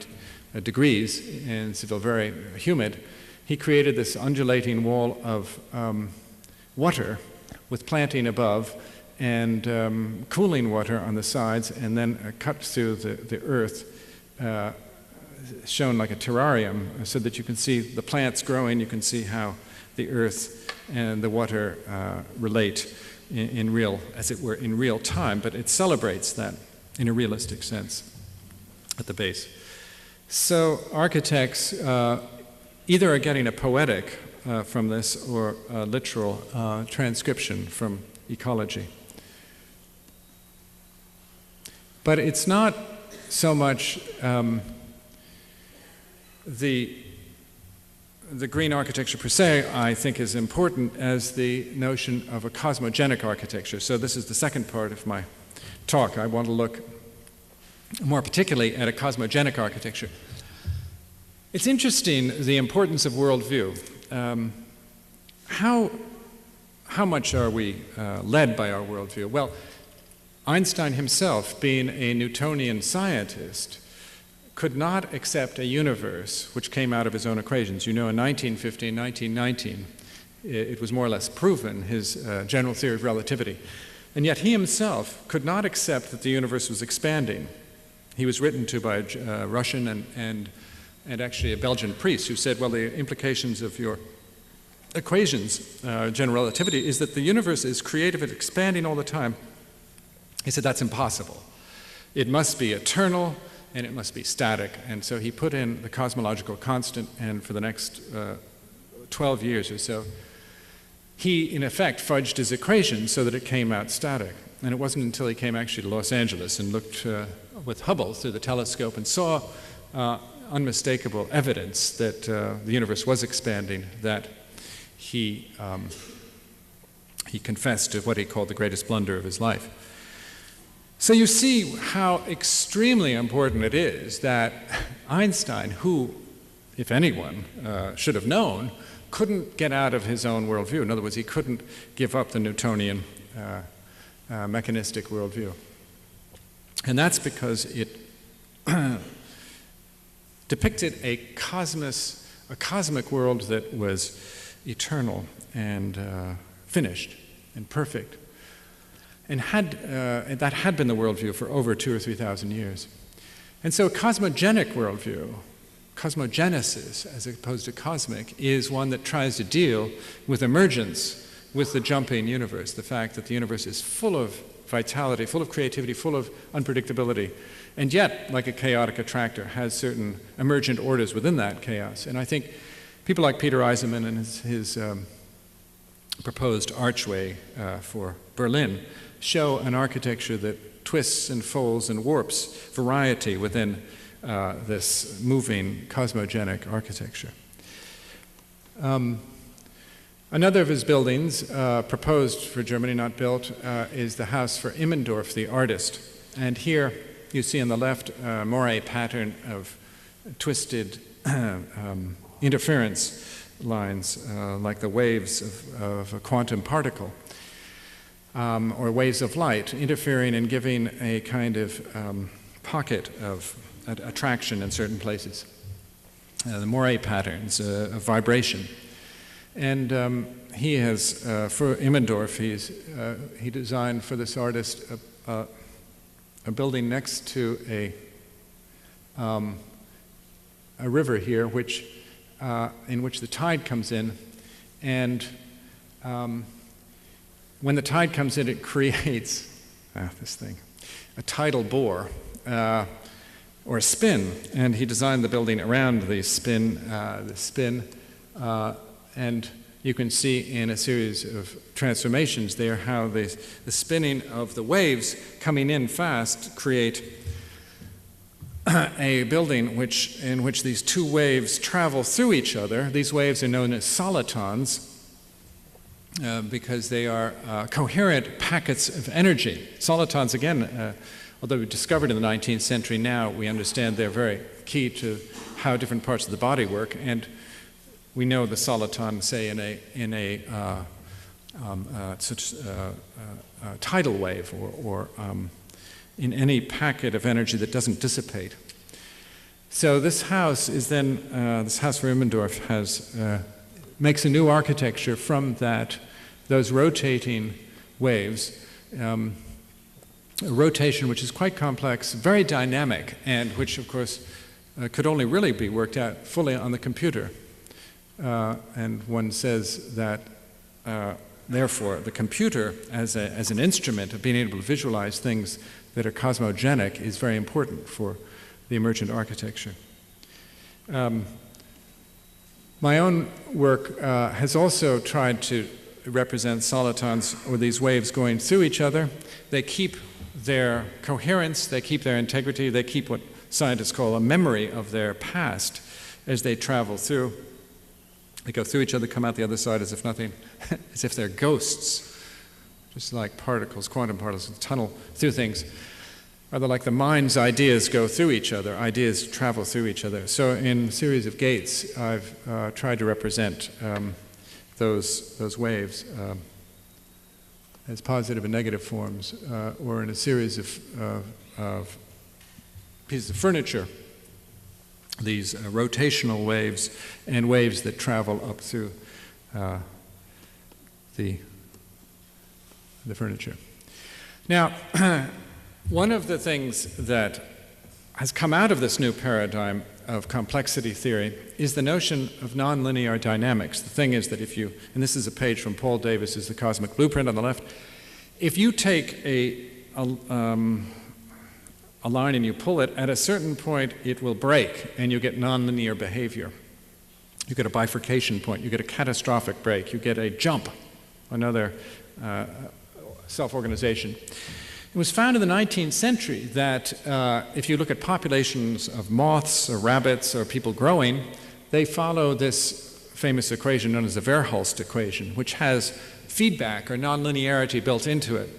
degrees in Seville, very humid. He created this undulating wall of water with planting above and cooling water on the sides, and then cut through the earth, shown like a terrarium, so that you can see the plants growing, you can see how the earth and the water relate in real, as it were, in real time, but it celebrates that in a realistic sense at the base. So architects either are getting a poetic from this or a literal transcription from ecology. But it's not so much the green architecture per se, I think, is important as the notion of a cosmogenic architecture. So this is the second part of my talk. I want to look more particularly at a cosmogenic architecture. It's interesting, the importance of worldview. How much are we led by our worldview? Well, Einstein himself, being a Newtonian scientist, could not accept a universe which came out of his own equations. You know, in 1915, 1919, it was more or less proven, his general theory of relativity. And yet he himself could not accept that the universe was expanding. He was written to by a Russian and actually a Belgian priest who said, well, the implications of your equations, general relativity, is that the universe is creative and expanding all the time. He said, that's impossible. It must be eternal, and it must be static. And so he put in the cosmological constant, and for the next 12 years or so, he, in effect, fudged his equation so that it came out static. And it wasn't until he came actually to Los Angeles and looked with Hubble through the telescope and saw unmistakable evidence that the universe was expanding that he confessed to what he called the greatest blunder of his life. So you see how extremely important it is that Einstein, who, if anyone, should have known, couldn't get out of his own worldview. In other words, he couldn't give up the Newtonian mechanistic worldview. And that's because it depicted a cosmic world that was eternal and finished and perfect. And that had been the worldview for over 2,000 or 3,000 years. And so a cosmogenic worldview, cosmogenesis as opposed to cosmic, is one that tries to deal with emergence, with the jumping universe, the fact that the universe is full of vitality, full of creativity, full of unpredictability, and yet, like a chaotic attractor, has certain emergent orders within that chaos. And I think people like Peter Eisenman and his proposed archway for Berlin show an architecture that twists and folds and warps variety within this moving cosmogenic architecture. Another of his buildings, proposed for Germany, not built, is the house for Immendorf, the artist. And here you see on the left a moire pattern of twisted interference lines, like the waves of a quantum particle, or waves of light, interfering and giving a kind of pocket of attraction in certain places. The moire patterns of vibration. And he has, for Immendorf, he designed for this artist a building next to a river here, in which the tide comes in, and when the tide comes in, it creates a tidal bore or a spin, and he designed the building around the spin, and you can see in a series of transformations there how the spinning of the waves coming in fast create a building in which these two waves travel through each other. These waves are known as solitons because they are coherent packets of energy. Solitons, again, although discovered in the 19th century, now we understand they're very key to how different parts of the body work. And we know the soliton, say, in a tidal wave or in any packet of energy that doesn't dissipate. So this house is then, this house for Immendorf makes a new architecture from those rotating waves, a rotation which is quite complex, very dynamic, and which of course could only really be worked out fully on the computer. And one says that therefore the computer as an instrument of being able to visualize things that are cosmogenic is very important for the emergent architecture. My own work has also tried to represent solitons, or these waves going through each other. They keep their coherence, they keep their integrity, they keep what scientists call a memory of their past as they travel through. They go through each other, come out the other side as if nothing, as if they're ghosts, just like particles, quantum particles, tunnel through things. Rather like the mind's ideas go through each other, ideas travel through each other. So in a series of gates, I've tried to represent those waves as positive and negative forms, or in a series of pieces of furniture, these rotational waves and waves that travel up through the furniture. Now, one of the things that has come out of this new paradigm of complexity theory is the notion of nonlinear dynamics. The thing is that if you, and this is a page from Paul Davis's The Cosmic Blueprint on the left, if you take a line and you pull it, at a certain point it will break and you get nonlinear behavior. You get a bifurcation point, you get a catastrophic break, you get a jump, another self-organization. It was found in the 19th century that if you look at populations of moths or rabbits or people growing, they follow this famous equation known as the Verhulst equation, which has feedback or nonlinearity built into it.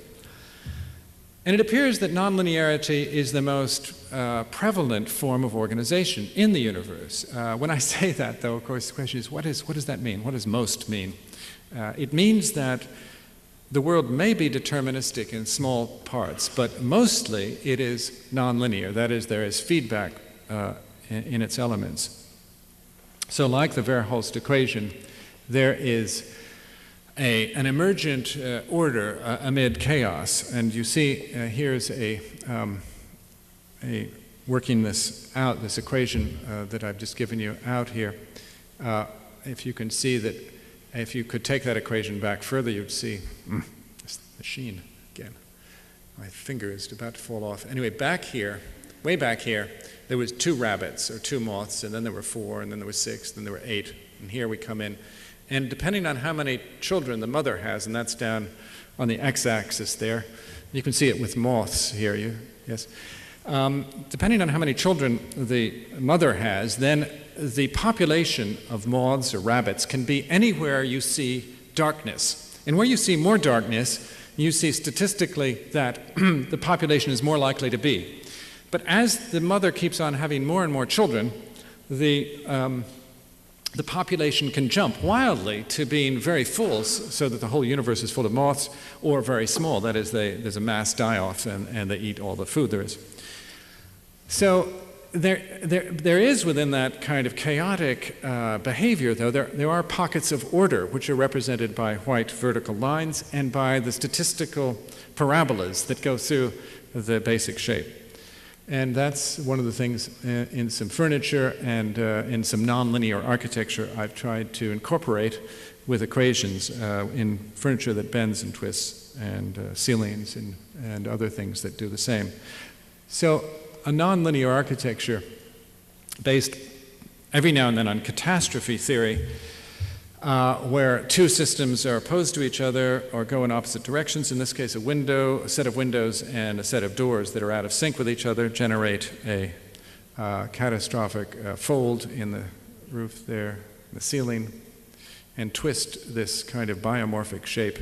And it appears that nonlinearity is the most prevalent form of organization in the universe. When I say that, though, of course, the question is, what does that mean? What does most mean? It means that the world may be deterministic in small parts, but mostly it is nonlinear. That is, there is feedback in its elements. So like the Verhulst equation, there is an emergent order amid chaos. And you see here's a working this out, this equation that I've just given you out here. If you can see that, if you could take that equation back further, you'd see this machine again. My finger is about to fall off. Anyway, back here, way back here, there was 2 rabbits or 2 moths, and then there were 4, and then there were 6, then there were 8, and here we come in. And depending on how many children the mother has, and that's down on the x-axis there, you can see it with moths here, yes. Depending on how many children the mother has, then the population of moths or rabbits can be anywhere you see darkness. And where you see more darkness, you see statistically that the population is more likely to be. But as the mother keeps on having more and more children, the population can jump wildly to being very full, so that the whole universe is full of moths, or very small, that is, there's a mass die-off and they eat all the food there is. So there is within that kind of chaotic behavior, though, there are pockets of order which are represented by white vertical lines and by the statistical parabolas that go through the basic shape. And that's one of the things in some furniture and in some nonlinear architecture I've tried to incorporate with equations in furniture that bends and twists, and ceilings and other things that do the same. So a nonlinear architecture based every now and then on catastrophe theory, where 2 systems are opposed to each other or go in opposite directions. In this case, a set of windows and a set of doors that are out of sync with each other generate a catastrophic fold in the roof there, the ceiling, and twist this kind of biomorphic shape,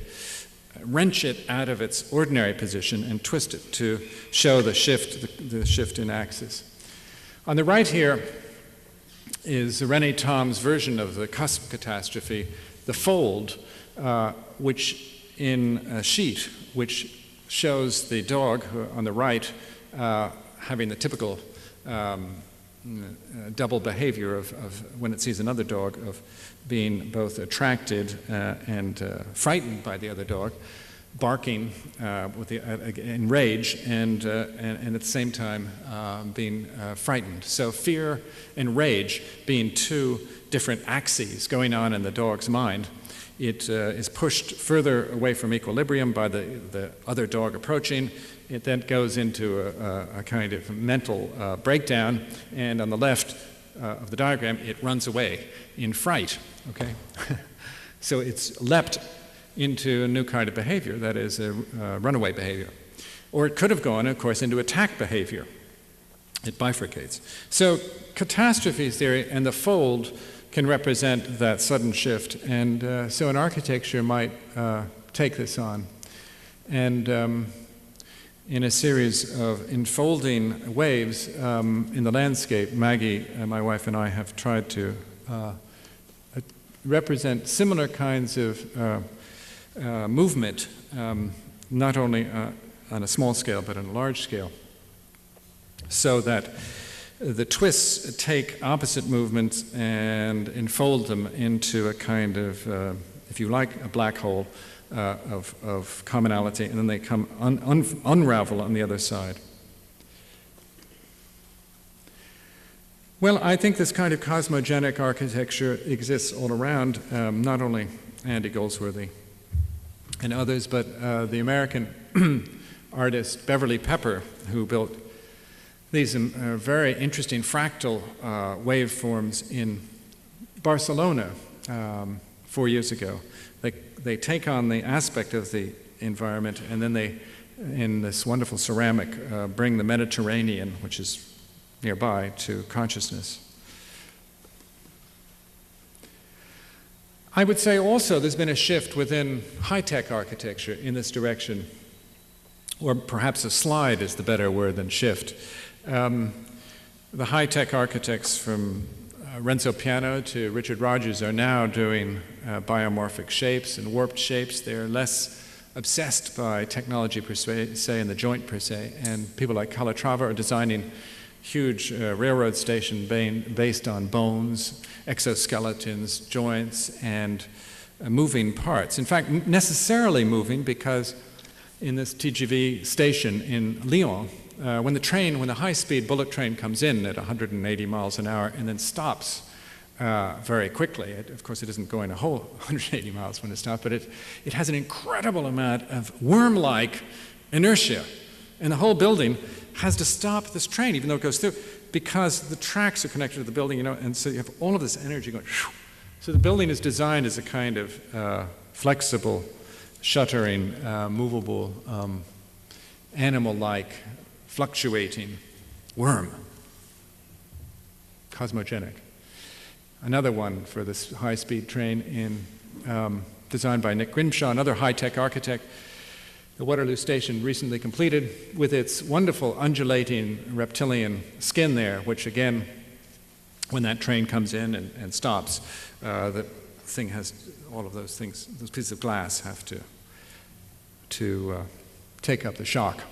wrench it out of its ordinary position and twist it to show the shift in axis. On the right here is René Thom's version of the cusp catastrophe, the fold, which in a sheet, which shows the dog on the right having the typical double behavior of when it sees another dog, of being both attracted and frightened by the other dog, barking in rage, and at the same time being frightened. So fear and rage being two different axes going on in the dog's mind. It is pushed further away from equilibrium by the other dog approaching. It then goes into a kind of mental breakdown, and on the left of the diagram, it runs away in fright. Okay, so it's leapt into a new kind of behavior, that is a runaway behavior. Or it could have gone, of course, into attack behavior. It bifurcates. So catastrophe theory and the fold can represent that sudden shift, and so an architecture might take this on. And in a series of enfolding waves in the landscape, Maggie, my wife, and I have tried to represent similar kinds of movement, not only on a small scale but on a large scale, so that the twists take opposite movements and enfold them into a kind of, if you like, a black hole of commonality, and then they come unravel on the other side. Well, I think this kind of cosmogenic architecture exists all around, not only Andy Goldsworthy and others, but the American artist Beverly Pepper, who built these very interesting fractal waveforms in Barcelona 4 years ago. They take on the aspect of the environment, and then they, in this wonderful ceramic, bring the Mediterranean, which is nearby, to consciousness. I would say also there's been a shift within high-tech architecture in this direction, or perhaps a slide is the better word than shift. The high-tech architects from Renzo Piano to Richard Rogers are now doing biomorphic shapes and warped shapes. They're less obsessed by technology per se and the joint per se, and people like Calatrava are designing huge railroad station based on bones, exoskeletons, joints, and moving parts. In fact, necessarily moving, because in this TGV station in Lyon, when the high-speed bullet train comes in at 180 miles an hour and then stops very quickly, of course it isn't going a whole 180 miles when it stops, but it has an incredible amount of worm-like inertia, and the whole building has to stop this train even though it goes through, because the tracks are connected to the building, and so you have all of this energy going. So the building is designed as a kind of flexible, shuttering, movable, animal-like, fluctuating worm. Cosmogenic. Another one for this high-speed train designed by Nick Grimshaw, another high-tech architect. The Waterloo Station recently completed with its wonderful undulating reptilian skin there, which again, when that train comes in and stops, the thing has all of those things, those pieces of glass have to take up the shock.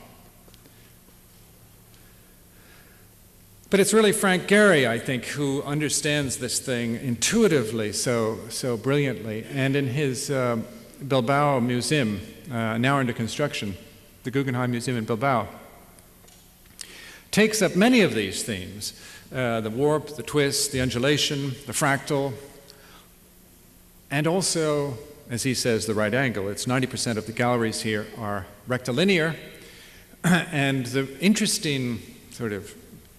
But it's really Frank Gehry, I think, who understands this thing intuitively so brilliantly. And in his Bilbao museum, now under construction, the Guggenheim Museum in Bilbao, takes up many of these themes, the warp, the twist, the undulation, the fractal, and also, as he says, the right angle. It's 90% of the galleries here are rectilinear, and the interesting sort of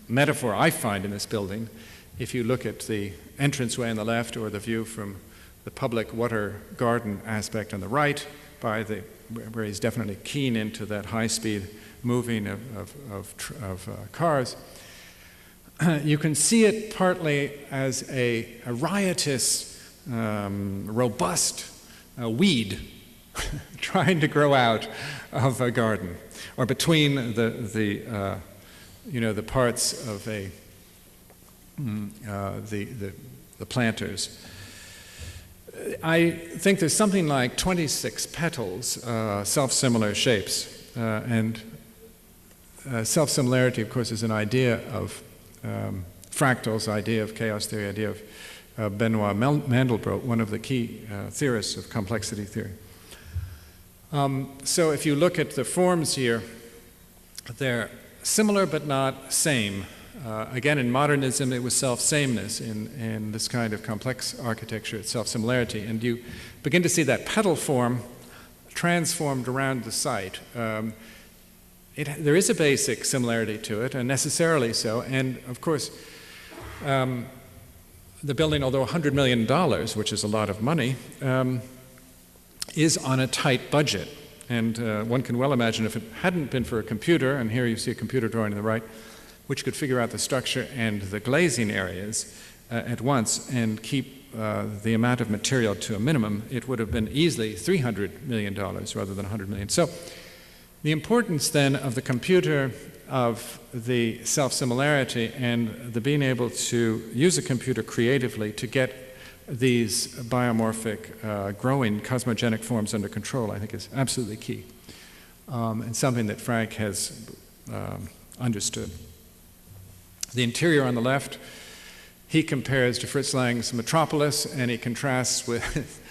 metaphor I find in this building, if you look at the entranceway on the left or the view from the public water garden aspect on the right, where he's definitely keen into that high-speed moving of cars, you can see it partly as a riotous, robust weed trying to grow out of a garden, or between the parts of the planters. I think there's something like 26 petals, self-similar shapes, and self-similarity, of course, is an idea of fractals, idea of chaos theory, idea of Benoit Mandelbrot, one of the key theorists of complexity theory. So if you look at the forms here, they're similar but not same. Again, in modernism, it was self-sameness. In this kind of complex architecture, it's self-similarity. And you begin to see that petal form transformed around the site. There is a basic similarity to it, and necessarily so. And of course, the building, although $100 million, which is a lot of money, is on a tight budget. And one can well imagine if it hadn't been for a computer, and here you see a computer drawing on the right, which could figure out the structure and the glazing areas at once and keep the amount of material to a minimum, it would have been easily $300 million rather than $100 million. So the importance then of the computer, of the self-similarity, and the being able to use a computer creatively to get these biomorphic, growing cosmogenic forms under control, I think is absolutely key, and something that Frank has understood. The interior on the left, he compares to Fritz Lang's Metropolis, and he contrasts with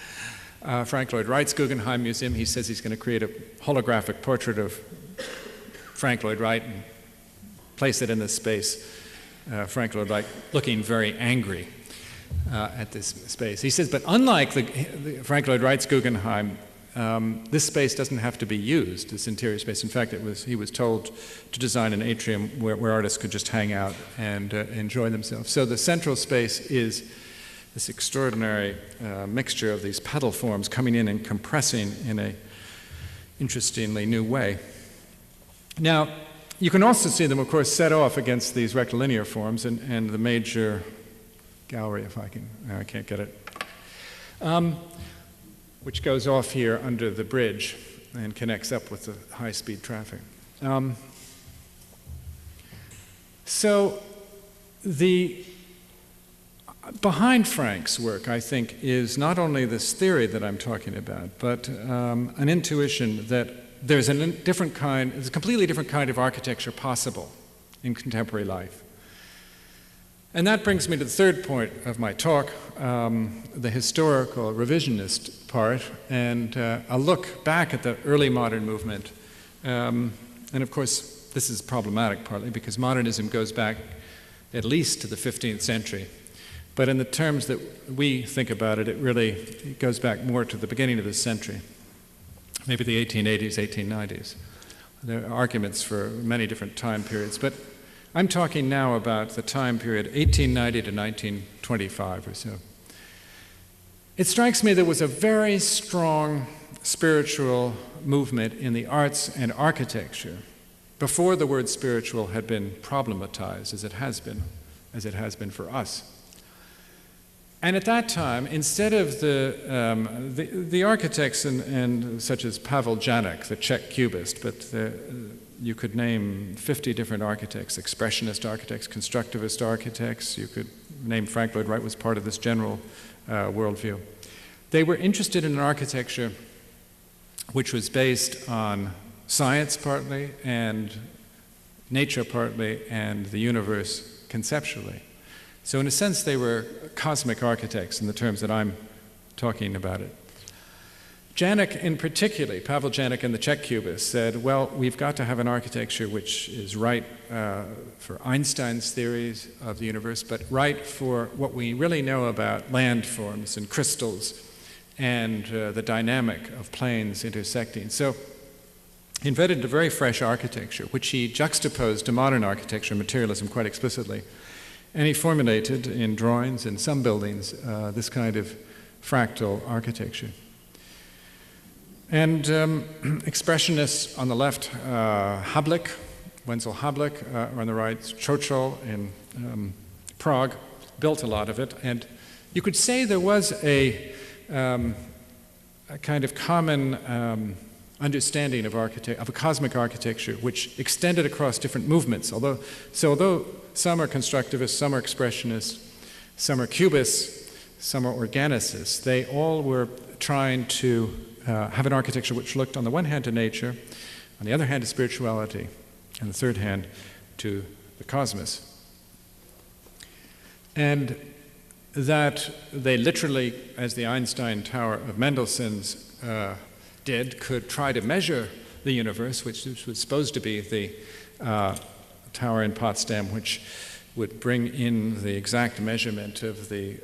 Frank Lloyd Wright's Guggenheim Museum. He says he's going to create a holographic portrait of Frank Lloyd Wright and place it in this space. Frank Lloyd Wright looking very angry at this space. He says, but unlike the Frank Lloyd Wright's Guggenheim, this space doesn't have to be used, this interior space. In fact, he was told to design an atrium where artists could just hang out and enjoy themselves. So the central space is this extraordinary mixture of these petal forms coming in and compressing in an interestingly new way. Now, you can also see them, of course, set off against these rectilinear forms and the major gallery, if I can't get it, which goes off here under the bridge and connects up with the high-speed traffic. So behind Frank's work, I think, is not only this theory that I'm talking about, but an intuition that there's a completely different kind of architecture possible in contemporary life. And that brings me to the third point of my talk, the historical revisionist part, and a look back at the early modern movement. And of course, this is problematic partly because modernism goes back at least to the 15th century. But in the terms that we think about it, it goes back more to the beginning of this century, maybe the 1880s, 1890s. There are arguments for many different time periods, but I'm talking now about the time period 1890 to 1925 or so. It strikes me there was a very strong spiritual movement in the arts and architecture before the word spiritual had been problematized as it has been for us. And at that time, instead of the architects and such as Pavel Janek, the Czech cubist, but you could name 50 different architects, expressionist architects, constructivist architects. You could name Frank Lloyd Wright was part of this general worldview. They were interested in an architecture which was based on science partly and nature partly and the universe conceptually. So in a sense, they were cosmic architects in the terms that I'm talking about it. Janek in particular, Pavel Janek and the Czech cubists said, well, we've got to have an architecture which is right for Einstein's theories of the universe, but right for what we really know about landforms and crystals and the dynamic of planes intersecting. So he invented a very fresh architecture, which he juxtaposed to modern architecture, materialism, quite explicitly. And he formulated in drawings in some buildings this kind of fractal architecture. And expressionists on the left, Wenzel Hablik, on the right, Churchill in Prague, built a lot of it. And you could say there was a kind of common understanding of a cosmic architecture which extended across different movements. Although some are constructivists, some are expressionists, some are cubists, some are organicists, they all were trying to have an architecture which looked on the one hand to nature, on the other hand to spirituality, and the third hand to the cosmos. And that they literally, as the Einstein Tower of Mendelssohn's did, could try to measure the universe, which was supposed to be the tower in Potsdam, which would bring in the exact measurement of the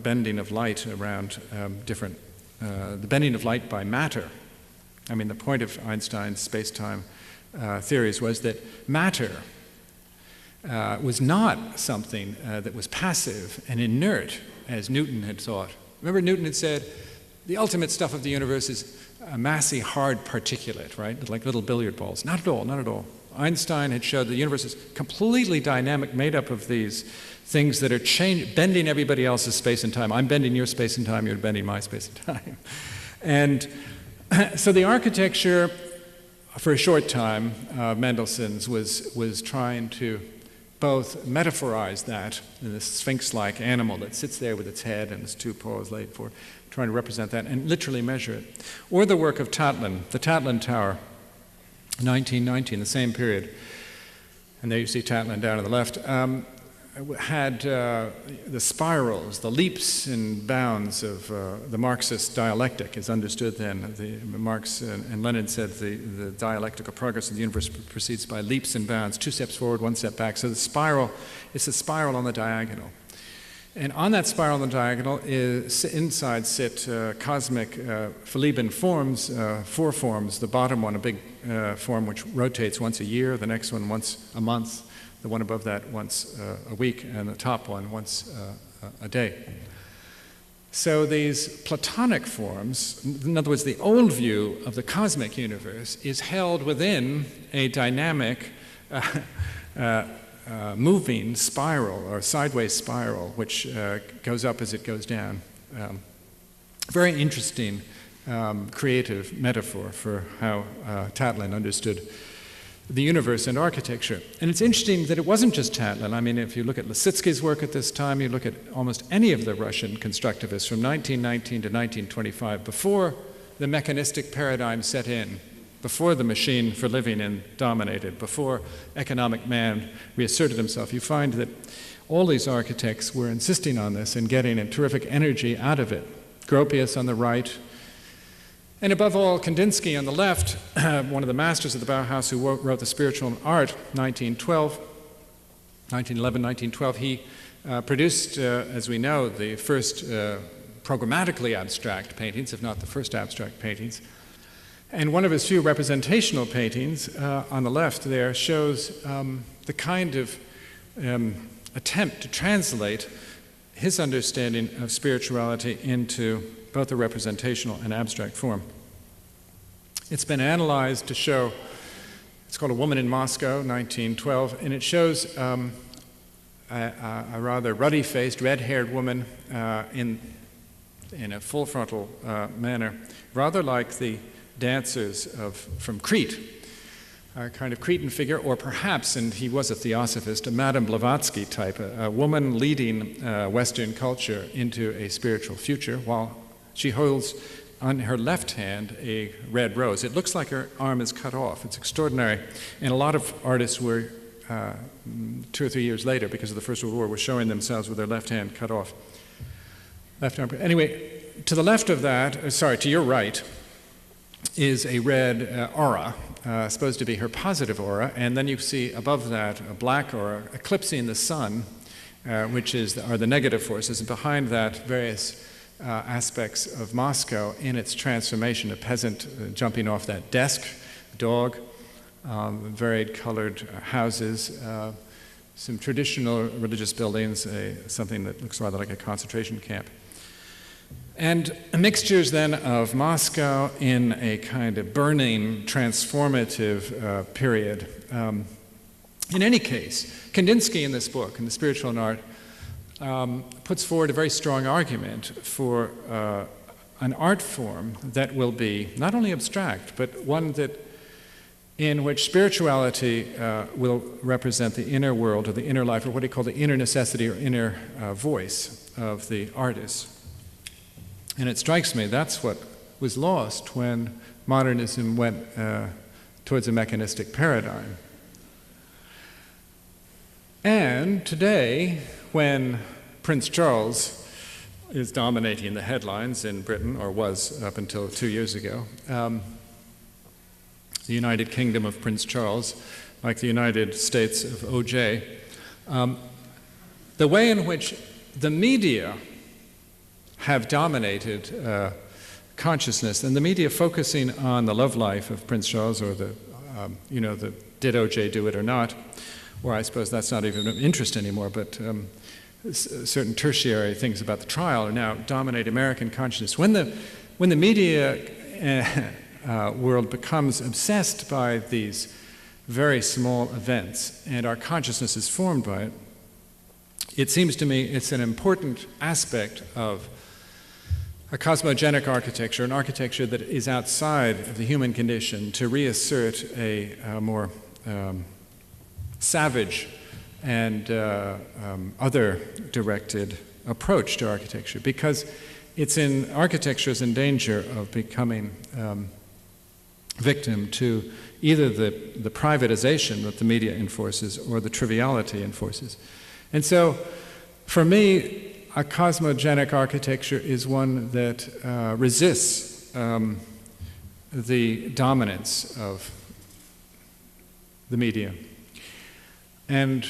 bending of light around the bending of light by matter. I mean, the point of Einstein's space-time theories was that matter was not something that was passive and inert, as Newton had thought. Remember, Newton had said, the ultimate stuff of the universe is a massy, hard particulate, right? Like little billiard balls. Not at all, not at all. Einstein had showed the universe is completely dynamic, made up of these things that are bending everybody else's space and time. I'm bending your space and time, you're bending my space and time. And so the architecture, for a short time, Mendelssohn's was trying to both metaphorize that, this sphinx-like animal that sits there with its head and its two paws laid forward, trying to represent that and literally measure it. Or the work of Tatlin, the Tatlin Tower, 1919, the same period. And there you see Tatlin down on the left. Had the spirals, the leaps and bounds of the Marxist dialectic is understood then. Marx and Lenin said the dialectical progress of the universe proceeds by leaps and bounds, 2 steps forward, 1 step back. So the spiral, it's a spiral on the diagonal. And on that spiral on the diagonal, inside sit cosmic Philebin forms, 4 forms, the bottom one, a big form which rotates once a year, the next one once a month, the one above that once a week, and the top one once a day. So these Platonic forms, in other words, the old view of the cosmic universe is held within a dynamic moving spiral or sideways spiral, which goes up as it goes down. Very interesting creative metaphor for how Tatlin understood the universe and architecture. And it's interesting that it wasn't just Tatlin. I mean, if you look at Libeski's work at this time, you look at almost any of the Russian constructivists from 1919 to 1925, before the mechanistic paradigm set in, before the machine for living in dominated, before economic man reasserted himself, you find that all these architects were insisting on this and getting a terrific energy out of it. Gropius on the right, and above all, Kandinsky on the left, one of the masters of the Bauhaus who wrote The Spiritual Art, 1912, he produced, as we know, the first programmatically abstract paintings, if not the first abstract paintings. And one of his few representational paintings on the left there shows the kind of attempt to translate his understanding of spirituality into both the representational and abstract form. It's been analyzed to show, it's called A Woman in Moscow, 1912, and it shows a rather ruddy-faced, red-haired woman in a full frontal manner, rather like the dancers from Crete, a kind of Cretan figure, or perhaps, and he was a theosophist, a Madame Blavatsky type, a woman leading Western culture into a spiritual future, while she holds on her left hand a red rose. It looks like her arm is cut off. It's extraordinary. And a lot of artists were, 2 or 3 years later, because of the First World War, were showing themselves with their left hand cut off. Left arm. Anyway, to the left of that, to your right, is a red aura, supposed to be her positive aura, and then you see above that a black aura eclipsing the sun, which are the negative forces, and behind that various aspects of Moscow in its transformation, a peasant jumping off that desk, a dog, varied colored houses, some traditional religious buildings, something that looks rather like a concentration camp. And mixtures then of Moscow in a kind of burning, transformative period. In any case, Kandinsky in this book, in The Spiritual Art, puts forward a very strong argument for an art form that will be not only abstract, but one in which spirituality will represent the inner world or the inner life, or what he called the inner necessity or inner voice of the artist. And it strikes me that's what was lost when modernism went towards a mechanistic paradigm. And today, when Prince Charles is dominating the headlines in Britain, or was up until 2 years ago, the United Kingdom of Prince Charles, like the United States of OJ, the way in which the media have dominated consciousness, and the media focusing on the love life of Prince Charles, or the did OJ do it or not, or I suppose that's not even of interest anymore, but certain tertiary things about the trial are now dominate American consciousness. When the media world becomes obsessed by these very small events, and our consciousness is formed by it, it seems to me it's an important aspect of a cosmogenic architecture, an architecture that is outside of the human condition, to reassert a more savage and other-directed approach to architecture, because architecture is in danger of becoming victim to either the privatization that the media enforces or the triviality enforces. And so, for me, a cosmogenic architecture is one that resists the dominance of the media. And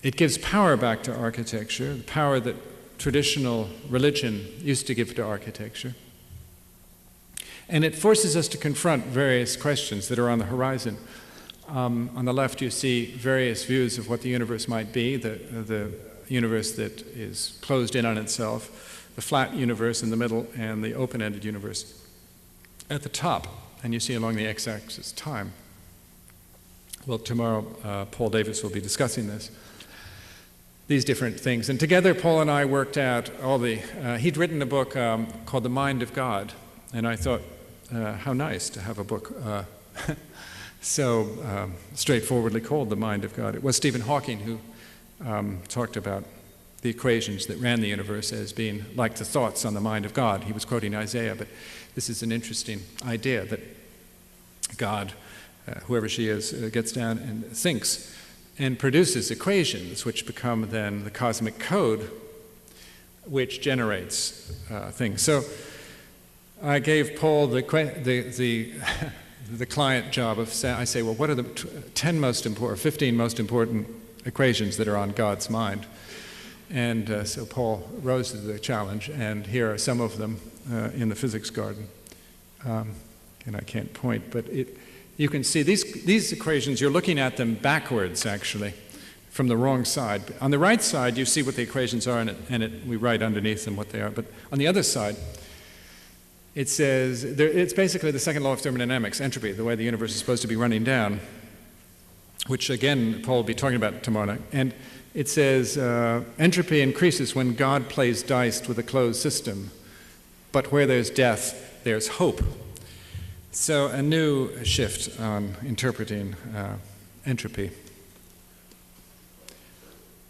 it gives power back to architecture, the power that traditional religion used to give to architecture. And it forces us to confront various questions that are on the horizon. On the left, you see various views of what the universe might be, the universe that is closed in on itself, the flat universe in the middle, and the open-ended universe at the top. And you see along the x-axis time. Well, tomorrow, Paul Davis will be discussing these different things. And together, Paul and I worked out he'd written a book called The Mind of God. And I thought, how nice to have a book so straightforwardly called The Mind of God. It was Stephen Hawking who talked about the equations that ran the universe as being like the thoughts on the mind of God. He was quoting Isaiah, but this is an interesting idea that God, whoever she is, gets down and thinks and produces equations which become then the cosmic code which generates things. So I gave Paul the client job of I say, well, what are the 10 most important, or 15 most important equations that are on God's mind? And so Paul rose to the challenge, and here are some of them in the physics garden. And I can't point, but you can see these equations, you're looking at them backwards, actually, from the wrong side. On the right side, you see what the equations are, and we write underneath them what they are. But on the other side, it says, it's basically the second law of thermodynamics, entropy, the way the universe is supposed to be running down, which again, Paul will be talking about tomorrow night. And it says, entropy increases when God plays dice with a closed system, but where there's death, there's hope. So a new shift on interpreting entropy.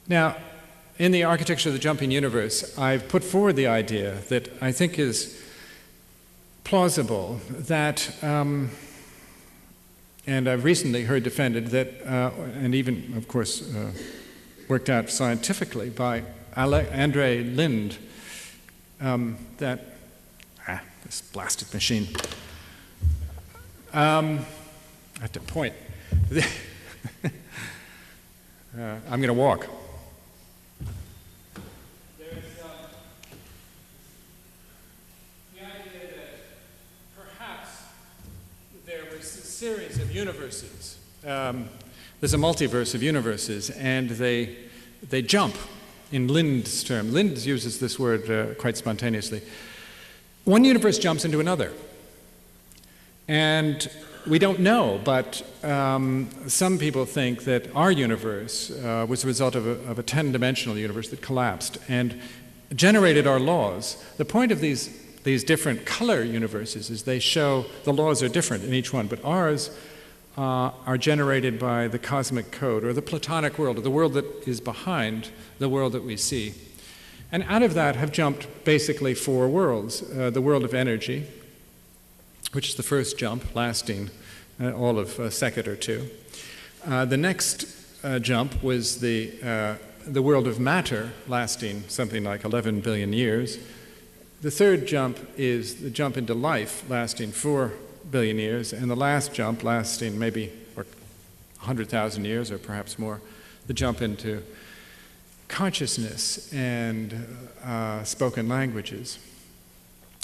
Now, in the architecture of the jumping universe, I've put forward the idea that I think is plausible, that, and I've recently heard defended that, and even, of course, worked out scientifically by Andre Linde, that, this blasted machine. I have to point. I'm going to walk. There's the idea that perhaps there was a series of universes. There's a multiverse of universes, and they jump in Linde's term. Linde uses this word quite spontaneously. One universe jumps into another. And we don't know, but some people think that our universe was the result of a 10-dimensional universe that collapsed and generated our laws. The point of these different color universes is they show the laws are different in each one, but ours are generated by the cosmic code, or the Platonic world, or the world that is behind the world that we see. And out of that have jumped basically 4 worlds. The world of energy, which is the first jump, lasting all of a second or two. The next jump was the world of matter, lasting something like 11 billion years. The third jump is the jump into life, lasting 4 billion years, and the last jump, lasting maybe 100,000 years or perhaps more, the jump into consciousness and spoken languages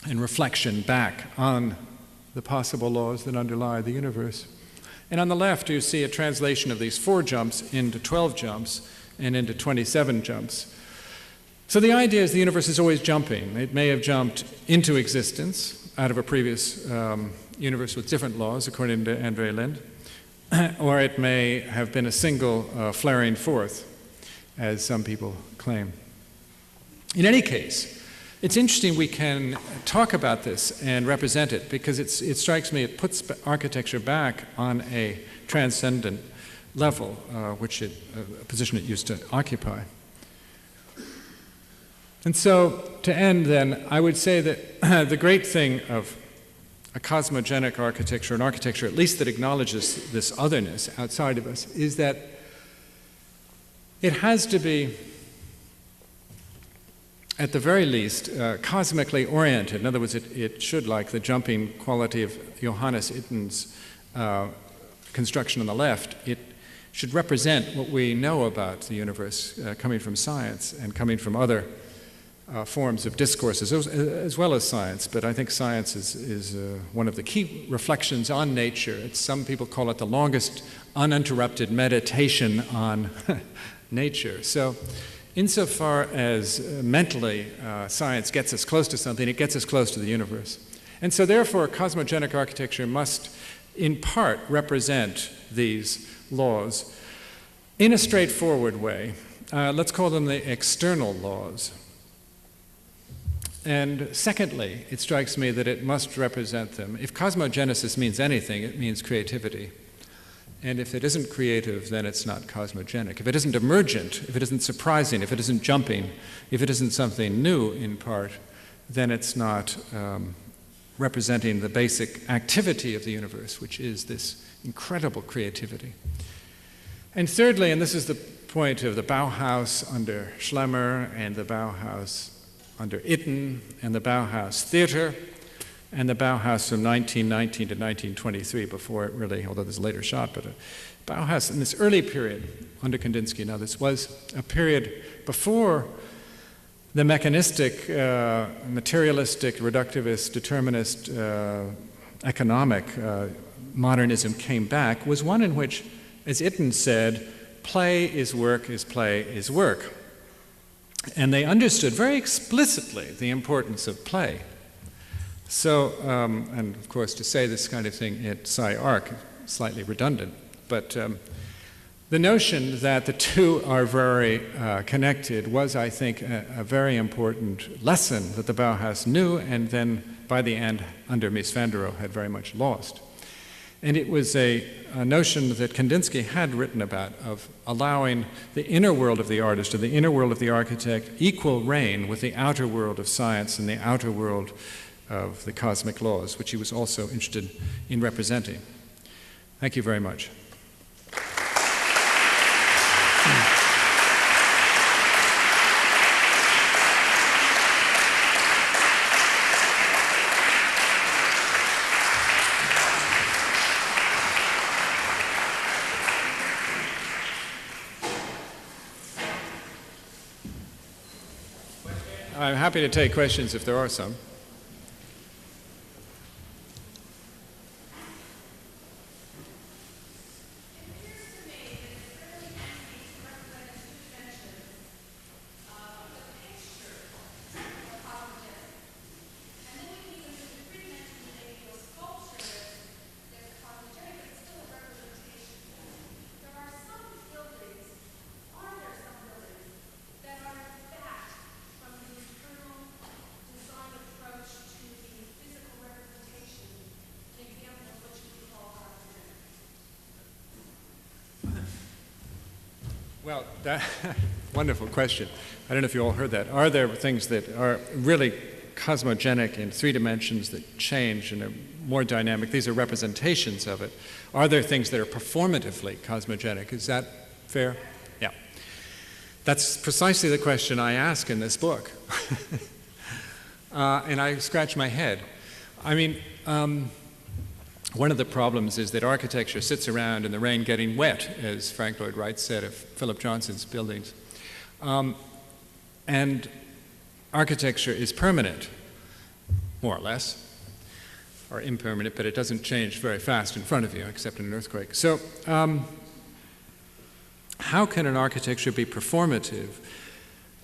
and reflection back on the possible laws that underlie the universe. And on the left, you see a translation of these 4 jumps into 12 jumps and into 27 jumps. So the idea is the universe is always jumping. It may have jumped into existence out of a previous universe with different laws, according to Andre Linde, or it may have been a single flaring forth, as some people claim. In any case, it's interesting we can talk about this and represent it, because it strikes me it puts architecture back on a transcendent level, which a position it used to occupy. And so, to end then, I would say that the great thing of a cosmogenic architecture, an architecture at least that acknowledges this otherness outside of us, is that it has to be, at the very least, cosmically oriented. In other words, it should, like the jumping quality of Johannes Itten's construction on the left, it should represent what we know about the universe coming from science and coming from other forms of discourses, as well as science. But I think science is one of the key reflections on nature. Some people call it the longest uninterrupted meditation on nature. So insofar as mentally science gets us close to something, it gets us close to the universe. And so therefore, cosmogenic architecture must, in part, represent these laws in a straightforward way. Let's call them the external laws. And secondly, it strikes me that it must represent them. If cosmogenesis means anything, it means creativity. And if it isn't creative, then it's not cosmogenic. If it isn't emergent, if it isn't surprising, if it isn't jumping, if it isn't something new in part, then it's not representing the basic activity of the universe, which is this incredible creativity. And thirdly, and this is the point of the Bauhaus under Schlemmer and the Bauhaus under Itten and the Bauhaus Theater and the Bauhaus from 1919 to 1923, before it really, although there's a later shot, but Bauhaus in this early period under Kandinsky. Now, this was a period before the mechanistic, materialistic, reductivist, determinist, economic modernism came back, was one in which, as Itten said, play is work, is play is work. And they understood very explicitly the importance of play. So, and of course, to say this kind of thing at SCI-Arc, slightly redundant, but the notion that the two are very connected was, I think, a very important lesson that the Bauhaus knew, and then by the end, under Mies van der Rohe, had very much lost. And it was a notion that Kandinsky had written about, of allowing the inner world of the artist or the inner world of the architect equal reign with the outer world of science and the outer world of the cosmic laws, which he was also interested in representing. Thank you very much. I'm happy to take questions if there are some. Well, wonderful question. I don't know if you all heard that. Are there things that are really cosmogenic in 3 dimensions that change and are more dynamic. These are representations of it. Are there things that are performatively cosmogenic? Is that fair? Yeah. That's precisely the question I ask in this book. And I scratch my head. I mean, one of the problems is that architecture sits around in the rain getting wet, as Frank Lloyd Wright said of Philip Johnson's buildings. And architecture is permanent, more or less, or impermanent, but it doesn't change very fast in front of you, except in an earthquake. So how can an architecture be performative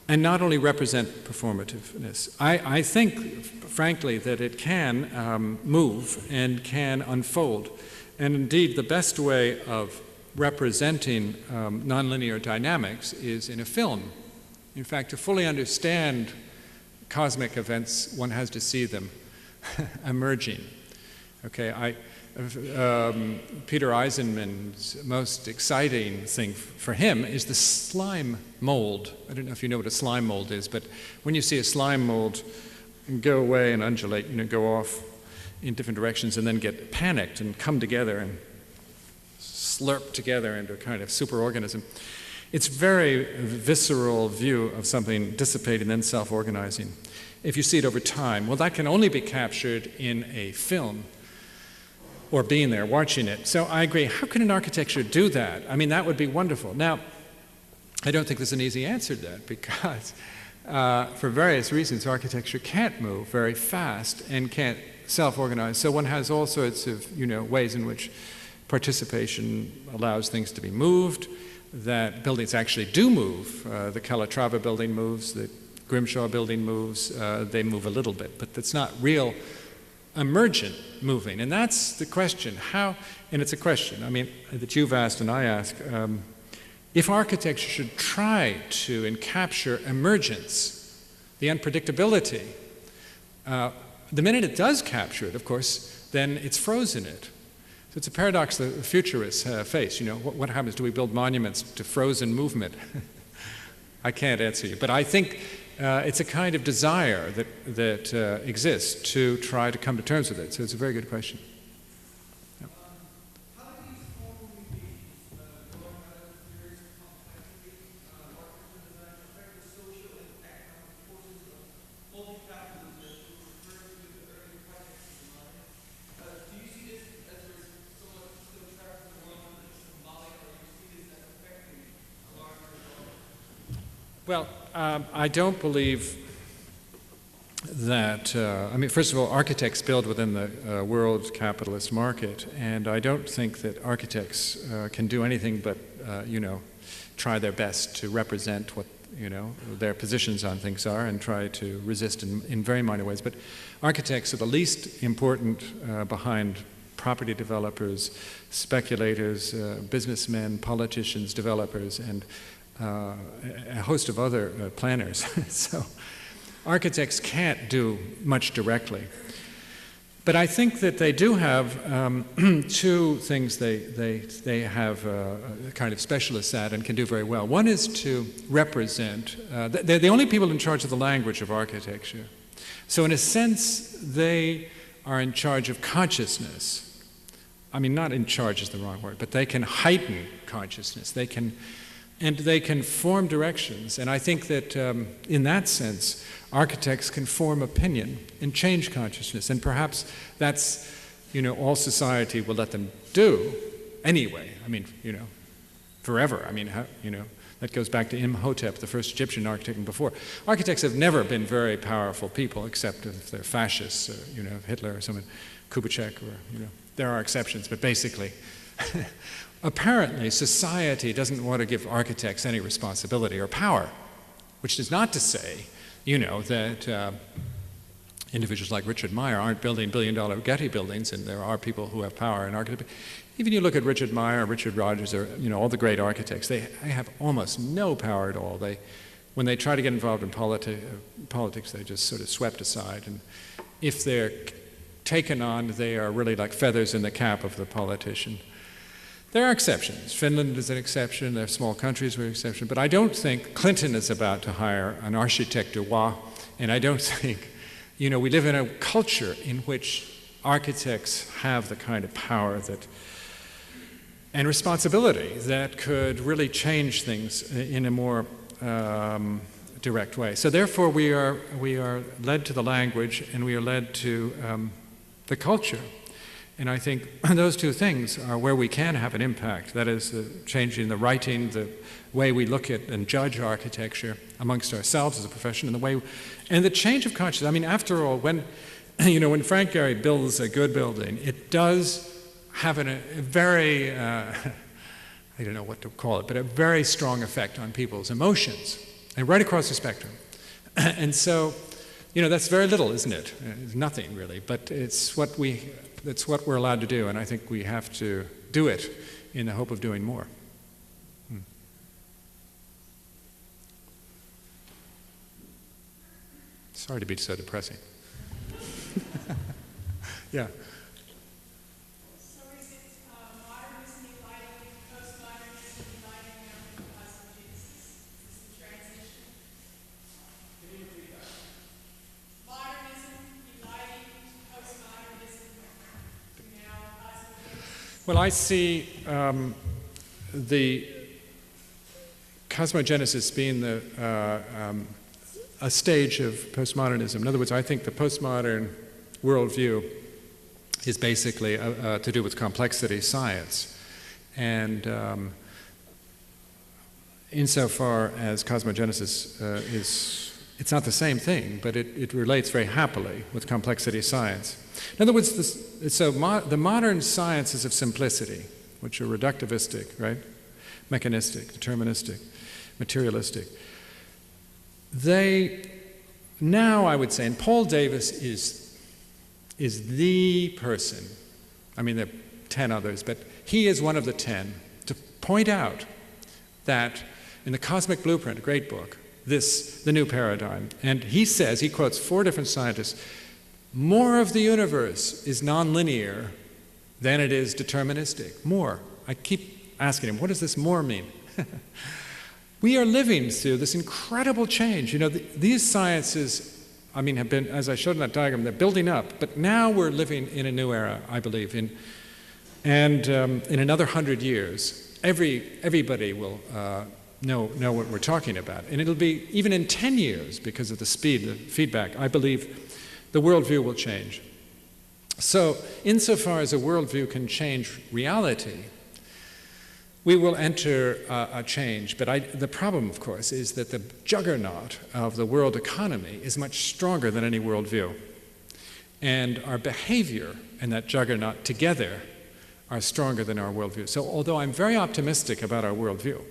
and not only represent performativeness? I think, frankly, that it can move and can unfold. And indeed, the best way of representing nonlinear dynamics is in a film. In fact, to fully understand cosmic events, one has to see them emerging. Okay, Peter Eisenman's most exciting thing for him is the slime mold. I don't know if you know what a slime mold is, but when you see a slime mold go away and undulate, go off in different directions and then get panicked and come together and slurp together into a kind of superorganism, it's a very visceral view of something dissipating and then self-organizing. If you see it over time, well, that can only be captured in a film or being there, watching it. So I agree, how can an architecture do that? I mean, that would be wonderful. Now, I don't think there's an easy answer to that because for various reasons, architecture can't move very fast and can't self-organize. So one has all sorts of, ways in which participation allows things to be moved, that buildings actually do move. The Calatrava building moves, the Grimshaw building moves, they move a little bit, but it's not real emergent moving. And that's the question, how, and it's a question, that you've asked and I ask, if architecture should try to capture emergence, the unpredictability, the minute it does capture it, of course, then it's frozen it. So it's a paradox that the futurists face. What happens? Do we build monuments to frozen movement? I can't answer you, but I think it's a kind of desire that exists to try to come to terms with it. So it's a very good question. Yeah. How do these formal meetings going out of various complexities, architecture design, affect the social and economic forces of multi-capitalism that you referred to in the early context of the mind? Do you see this as there's somewhat still trapped in the world that is symbolic, or do you see this as affecting a larger world? Well, I don't believe that, first of all, architects build within the world capitalist market, and I don't think that architects can do anything but, try their best to represent what, their positions on things are and try to resist in very minor ways. But architects are the least important behind property developers, speculators, businessmen, politicians, developers, and a host of other planners. So architects can't do much directly. But I think that they do have two things they have a kind of specialists at and can do very well. One is to represent, they're the only people in charge of the language of architecture. So in a sense, they are in charge of consciousness. Not in charge is the wrong word, but they can heighten consciousness. They can form directions. And I think that in that sense, architects can form opinion and change consciousness. And perhaps that's, all society will let them do anyway. Forever. That goes back to Imhotep, the first Egyptian architect and before. Architects have never been very powerful people, except if they're fascists, or, Hitler or someone, Kubitschek, or, there are exceptions, but basically, apparently, society doesn't want to give architects any responsibility or power, which is not to say, that individuals like Richard Meyer aren't building billion-dollar Getty buildings, and there are people who have power in architecture. Even you look at Richard Meyer, Richard Rogers, or all the great architects, they have almost no power at all. When they try to get involved in politics, they're just sort of swept aside. And if they're taken on, they are really like feathers in the cap of the politician. There are exceptions. Finland is an exception. There are small countries where are an exception. But I don't think Clinton is about to hire an architect du roi, and I don't think You know, we live in a culture in which architects have the kind of power that and responsibility that could really change things in a more direct way. So therefore we are led to the language, and we are led to the culture. And I think those two things are where we can have an impact. That is, changing the writing, the way we look at and judge architecture amongst ourselves as a profession, and the change of consciousness. I mean, after all, when Frank Gehry builds a good building, it does have a very, I don't know what to call it, but a very strong effect on people's emotions, and right across the spectrum. And so, that's very little, isn't it? It's nothing really, but it's what we're allowed to do, and I think we have to do it in the hope of doing more. Sorry to be so depressing. Yeah. So is it modernism uniting, postmodernism uniting, and cosmogenesis? Is this the transition? Can you repeat that? Modernism uniting, postmodernism, now cosmogenesis? Well, I see the cosmogenesis being a stage of postmodernism. In other words, I think the postmodern worldview is basically to do with complexity science. And insofar as cosmogenesis it's not the same thing, but it relates very happily with complexity science. In other words, the modern sciences of simplicity, which are reductivistic, right? Mechanistic, deterministic, materialistic, they now, I would say, and Paul Davies is the person, I mean there are 10 others, but he is one of the 10, to point out that in the Cosmic Blueprint, a great book, the new paradigm, and he quotes 4 different scientists, more of the universe is nonlinear than it is deterministic. More. I keep asking him, what does this more mean? We are living through this incredible change. These sciences, have been, as I showed in that diagram, they're building up, but now we're living in a new era, I believe. And in another 100 years, everybody will know what we're talking about. And it'll be, even in 10 years, because of the speed, the feedback, I believe the worldview will change. So, insofar as a worldview can change reality, we will enter a change, but the problem, of course, is that the juggernaut of the world economy is much stronger than any worldview. And our behavior and that juggernaut together are stronger than our worldview. So although I'm very optimistic about our worldview,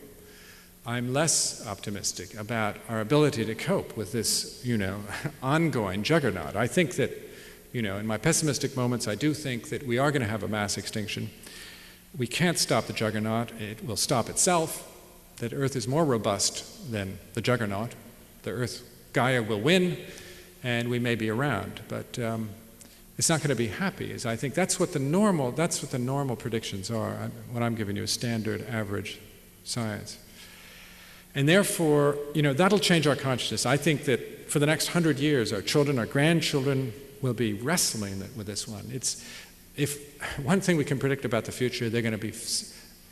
I'm less optimistic about our ability to cope with this, ongoing juggernaut. I think that, in my pessimistic moments, I do think that we are going to have a mass extinction. We can't stop the juggernaut. It will stop itself. That Earth is more robust than the juggernaut. The Earth, Gaia will win, and we may be around. But it's not going to be happy. I think that's what the normal predictions are. What I'm giving you is standard, average science. And therefore, that'll change our consciousness. I think that for the next 100 years, our children, our grandchildren will be wrestling with this one. If one thing we can predict about the future, they're going to be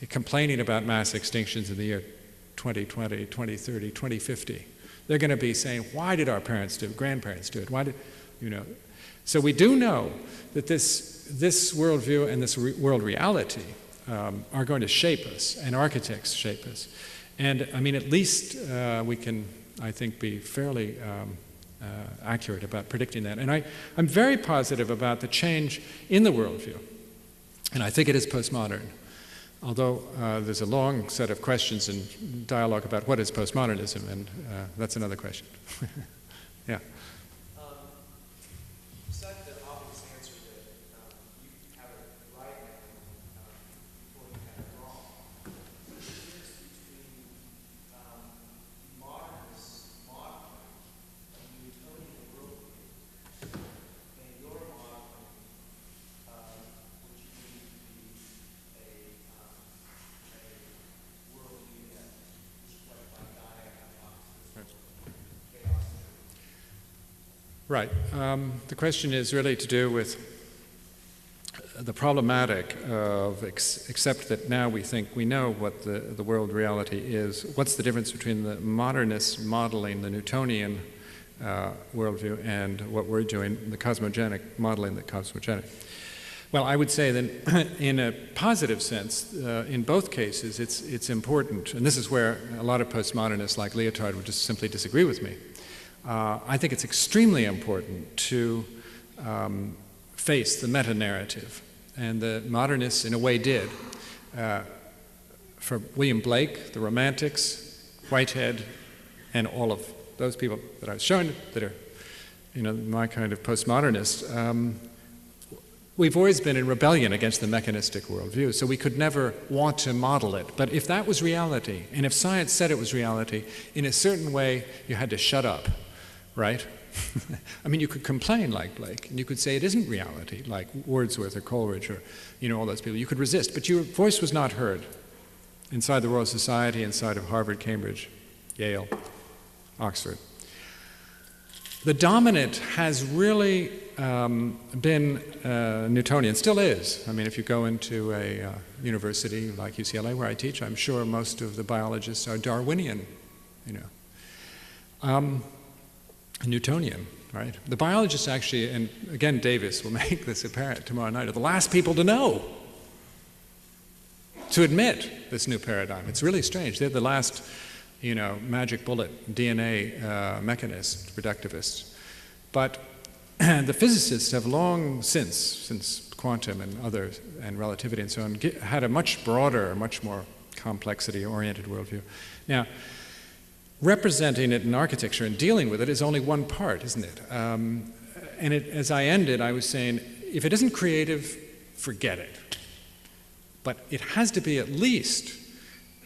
complaining about mass extinctions in the year 2020, 2030, 2050. They're going to be saying, why did our grandparents do it? Why did, So we do know that this worldview and this world reality are going to shape us, and architects shape us. And at least we can, I think, be fairly accurate about predicting that. And I'm very positive about the change in the worldview. And I think it is postmodern. Although there's a long set of questions and dialogue about what is postmodernism, and that's another question. Yeah. You said the obvious answer that you have it right now before you have it wrong. The difference between modernist modeling and Newtonian worldview and your modeling, which you believe to be a worldview that is reflected by Gaia, hypothesis, chaos theory. Right. The question is really to do with the problematic of, except that now we think we know what the world reality is, what's the difference between the modernist modeling, the Newtonian worldview, and what we're doing, the cosmogenic, modeling the cosmogenic. Well, I would say that in a positive sense, in both cases, it's important, and this is where a lot of postmodernists like Lyotard would just simply disagree with me. I think it's extremely important to face the meta-narrative, and the modernists in a way did. For William Blake, the Romantics, Whitehead, and all of those people that I was showing that are, my kind of postmodernist, we've always been in rebellion against the mechanistic worldview, so we could never want to model it. But if that was reality, and if science said it was reality, in a certain way, you had to shut up, right? I mean, you could complain like Blake, and you could say it isn't reality, like Wordsworth or Coleridge or, all those people. You could resist, but your voice was not heard inside the Royal Society, inside of Harvard, Cambridge, Yale, Oxford. The dominant has really been Newtonian, still is. I mean, if you go into a university like UCLA where I teach, I'm sure most of the biologists are Darwinian, Newtonian, right? The biologists actually, and again Davis will make this apparent tomorrow night, are the last people to know, to admit this new paradigm. It's really strange. They're the last, magic bullet DNA mechanists, reductivists. But the physicists have long since quantum and others, and relativity and so on, had a much broader, much more complexity-oriented worldview. Now, representing it in architecture and dealing with it is only one part, isn't it? And as I ended, I was saying, if it isn't creative, forget it. But it has to be at least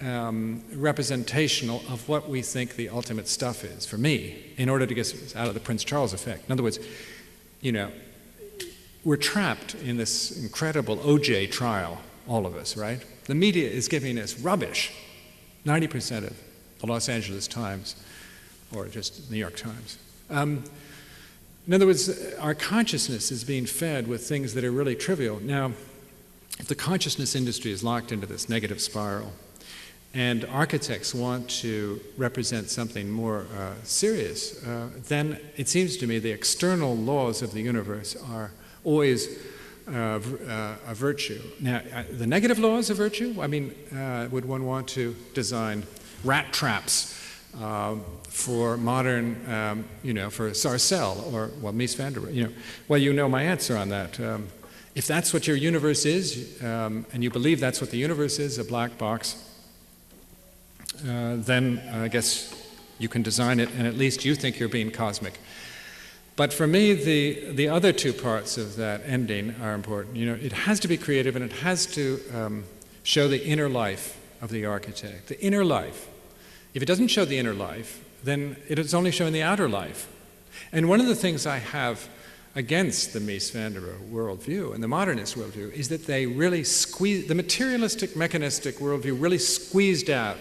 representational of what we think the ultimate stuff is, for me, in order to get us out of the Prince Charles effect. In other words, we're trapped in this incredible OJ trial, all of us, right? The media is giving us rubbish. 90% of the Los Angeles Times, or just New York Times. In other words, our consciousness is being fed with things that are really trivial. Now, if the consciousness industry is locked into this negative spiral, and architects want to represent something more serious, then it seems to me the external laws of the universe are always a virtue. Now, the negative laws of virtue, I mean, would one want to design rat traps for modern, for Sarcelle or, Mies van der Rohe? Well, my answer on that. If that's what your universe is, and you believe that's what the universe is, a black box, then I guess you can design it, and at least you think you're being cosmic. But for me, the other two parts of that ending are important. It has to be creative, and it has to show the inner life of the architect, the inner life. If it doesn't show the inner life, then it is only showing the outer life. And one of the things I have against the Mies van der Rohe worldview and the modernist worldview is that they really the materialistic, mechanistic worldview really squeezed out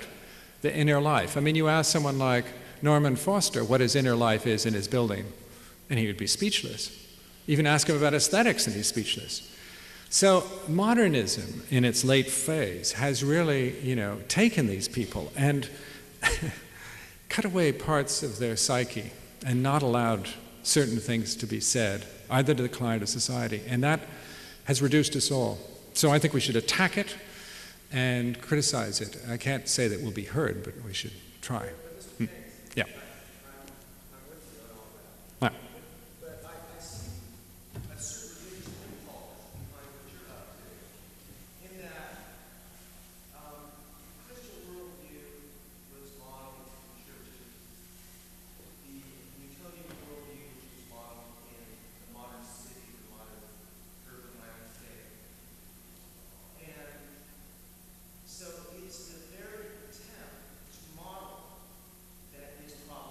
the inner life. I mean, you ask someone like Norman Foster what his inner life is in his building, and he would be speechless. Even ask him about aesthetics, and he's speechless. So modernism, in its late phase, has really, taken these people and cut away parts of their psyche and not allowed certain things to be said, either to the client or society. And that has reduced us all. So I think we should attack it and criticize it. I can't say that we'll be heard, but we should try. Yeah. So it's the very attempt to model that is problematic.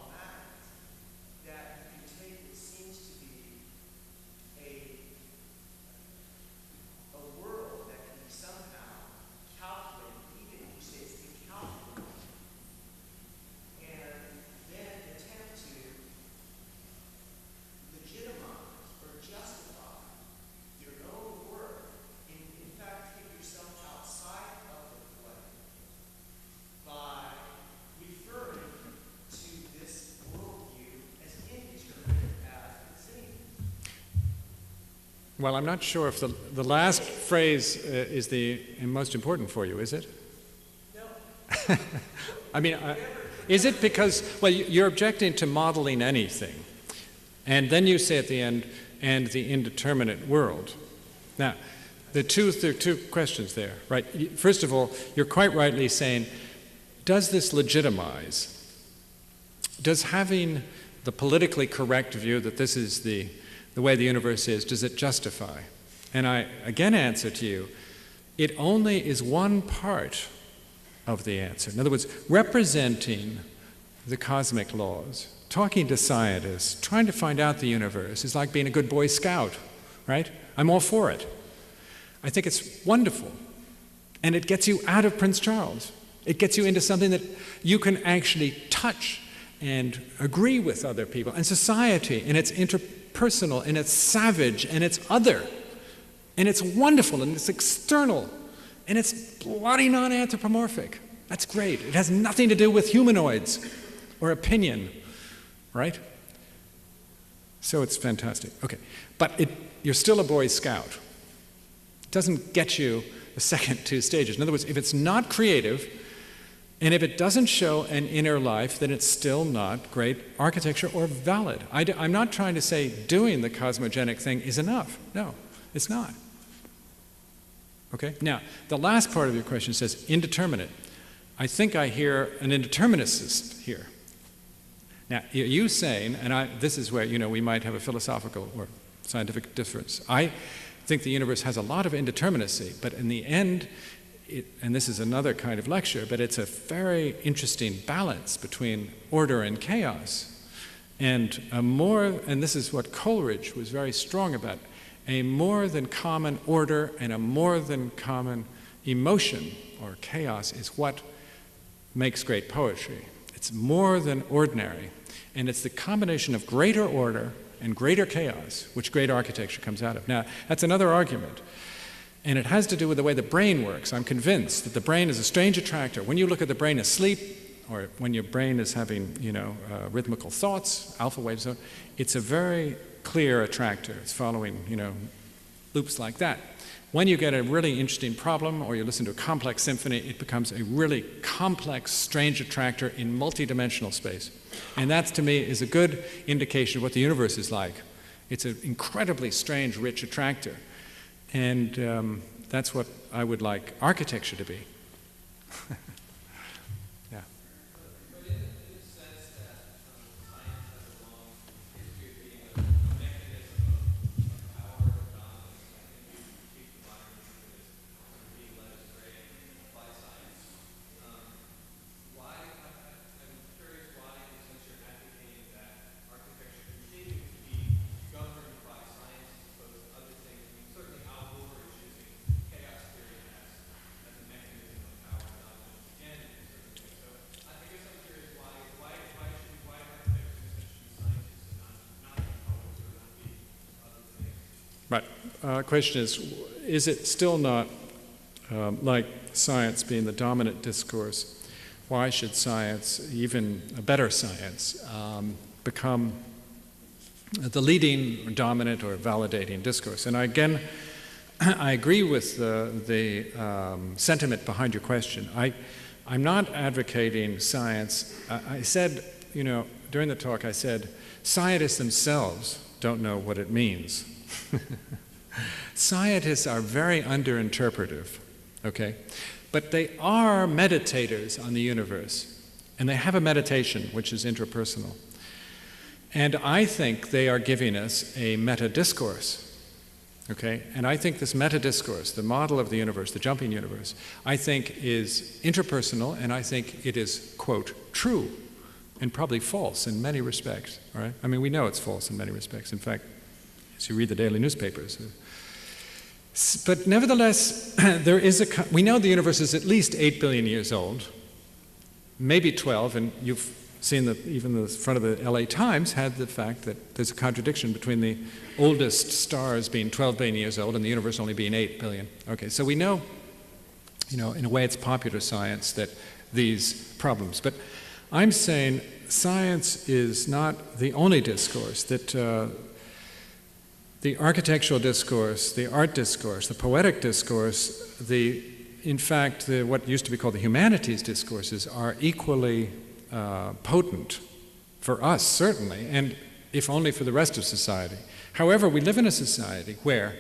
Well, I'm not sure if the last phrase is the most important for you, is it? No. I mean, is it because, well, you're objecting to modeling anything, and then you say at the end, and the indeterminate world. Now, there are two questions there, right? First of all, you're quite rightly saying, does this legitimize? Does having the politically correct view that this is the way the universe is, does it justify? And I again answer to you, it only is one part of the answer. In other words, representing the cosmic laws, talking to scientists, trying to find out the universe is like being a good Boy Scout, right? I'm all for it. I think it's wonderful. And it gets you out of Prince Charles. It gets you into something that you can actually touch and agree with other people. And society, and it's interpersonal, and it's savage, and it's other. And it's wonderful, and it's external. And it's bloody non-anthropomorphic. That's great. It has nothing to do with humanoids or opinion, right? So it's fantastic. Okay. But you're still a Boy Scout. It doesn't get you the second two stages. In other words, if it's not creative, and if it doesn't show an inner life, then it's still not great architecture or valid. I'm not trying to say doing the cosmogenic thing is enough. No, it's not. Okay? Now, the last part of your question says indeterminate. I think I hear an indeterminicist here. Now, you saying, and this is where, we might have a philosophical or scientific difference. I think the universe has a lot of indeterminacy, but in the end, and this is another kind of lecture, but it's a very interesting balance between order and chaos. And this is what Coleridge was very strong about, a more than common order and a more than common emotion or chaos is what makes great poetry. It's more than ordinary. And it's the combination of greater order and greater chaos which great architecture comes out of. Now, that's another argument. And it has to do with the way the brain works. I'm convinced that the brain is a strange attractor. When you look at the brain asleep, or when your brain is having, rhythmical thoughts, alpha waves, it's a very clear attractor. It's following, loops like that. When you get a really interesting problem, or you listen to a complex symphony, it becomes a really complex, strange attractor in multidimensional space. And that, to me, is a good indication of what the universe is like. It's an incredibly strange, rich attractor. And that's what I would like architecture to be. Yeah. But in the sense that science has a long history of being a mechanism of power and dominance, I think you keep the modern humanist being led astray and apply science. I'm curious why, in a sense, you're advocating that architecture continue to be governed by science as opposed to other things. I mean, certainly Al Gore is using chaos theory as a mechanism of power and dominance again in a certain way. So I guess I'm curious why architects in a sense should be scientists and not be poets or not be other things. Right. Question is it still not like science being the dominant discourse? Why should science, even a better science, become the leading, or dominant, or validating discourse? And again, I agree with the sentiment behind your question. I'm not advocating science. I said, during the talk, I said, scientists themselves don't know what it means. Scientists are very underinterpretive, okay? But they are meditators on the universe, and they have a meditation which is intrapersonal. And I think they are giving us a meta-discourse, okay? And I think this meta-discourse, the model of the universe, the jumping universe, I think is interpersonal, and I think it is, quote, true, and probably false in many respects, all right? I mean, we know it's false in many respects. In fact, as you read the daily newspapers. But nevertheless, we know the universe is at least 8 billion years old, maybe 12, and you've seen that even the front of the LA Times had the fact that there's a contradiction between the oldest stars being 12 billion years old and the universe only being 8 billion. Okay, so we know, in a way it's popular science that these problems. But I'm saying science is not the only discourse that the architectural discourse, the art discourse, the poetic discourse, in fact, what used to be called the humanities discourses are equally potent for us, certainly, and if only for the rest of society. However, we live in a society where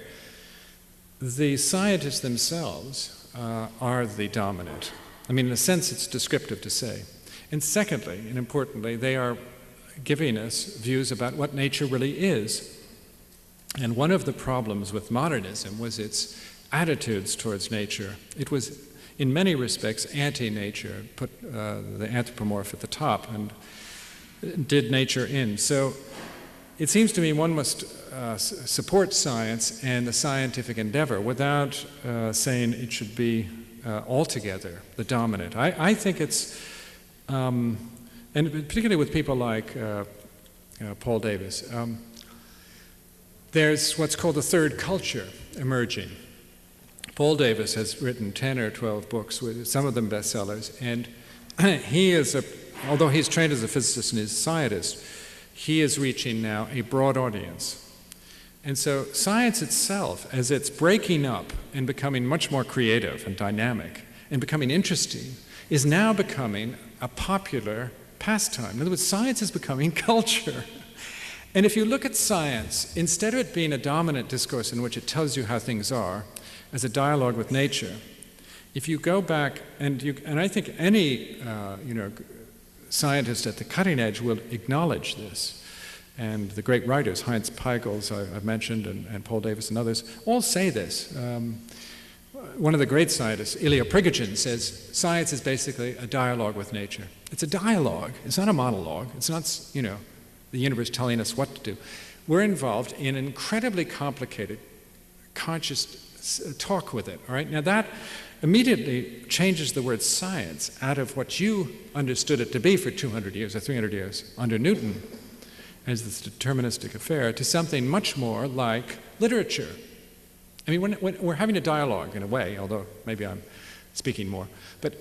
the scientists themselves are the dominant. I mean, in a sense, it's descriptive to say. And secondly, and importantly, they are giving us views about what nature really is. And one of the problems with modernism was its attitudes towards nature. It was, in many respects, anti-nature, put the anthropomorph at the top and did nature in. So it seems to me one must support science and the scientific endeavor without saying it should be altogether the dominant. I think it's, and particularly with people like Paul Davies, there's what's called the third culture emerging. Paul Davies has written 10 or 12 books, with some of them bestsellers, and he is although he's trained as a physicist and he's a scientist, he is reaching now a broad audience. And so science itself, as it's breaking up and becoming much more creative and dynamic and becoming interesting, is now becoming a popular pastime. In other words, science is becoming culture. And if you look at science, instead of it being a dominant discourse in which it tells you how things are, as a dialogue with nature, if you go back, and I think any scientist at the cutting edge will acknowledge this, and the great writers, Heinz Peigels, I've mentioned, and Paul Davies and others, all say this. One of the great scientists, Ilya Prigogine, says science is basically a dialogue with nature. It's a dialogue. It's not a monologue. It's not, the universe telling us what to do. We're involved in an incredibly complicated, conscious talk with it, all right? Now that immediately changes the word science out of what you understood it to be for 200 years or 300 years under Newton as this deterministic affair to something much more like literature. I mean, when we're having a dialogue in a way, although maybe I'm speaking more, but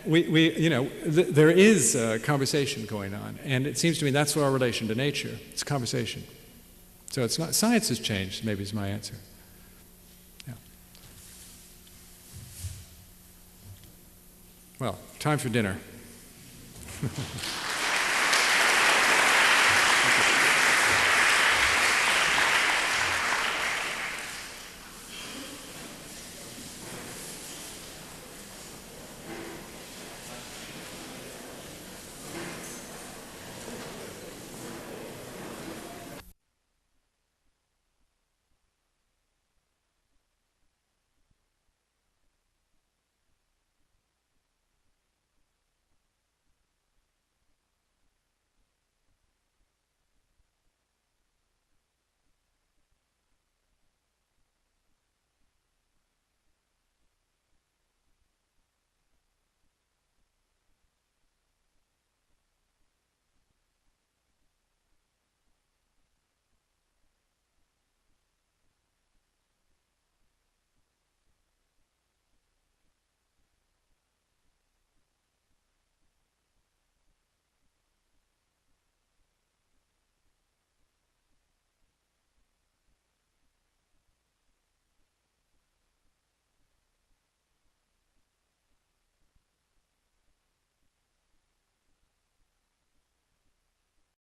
there is a conversation going on, and it seems to me that's our relation to nature. It's a conversation. So it's not, science has changed, maybe is my answer. Yeah. Well, time for dinner.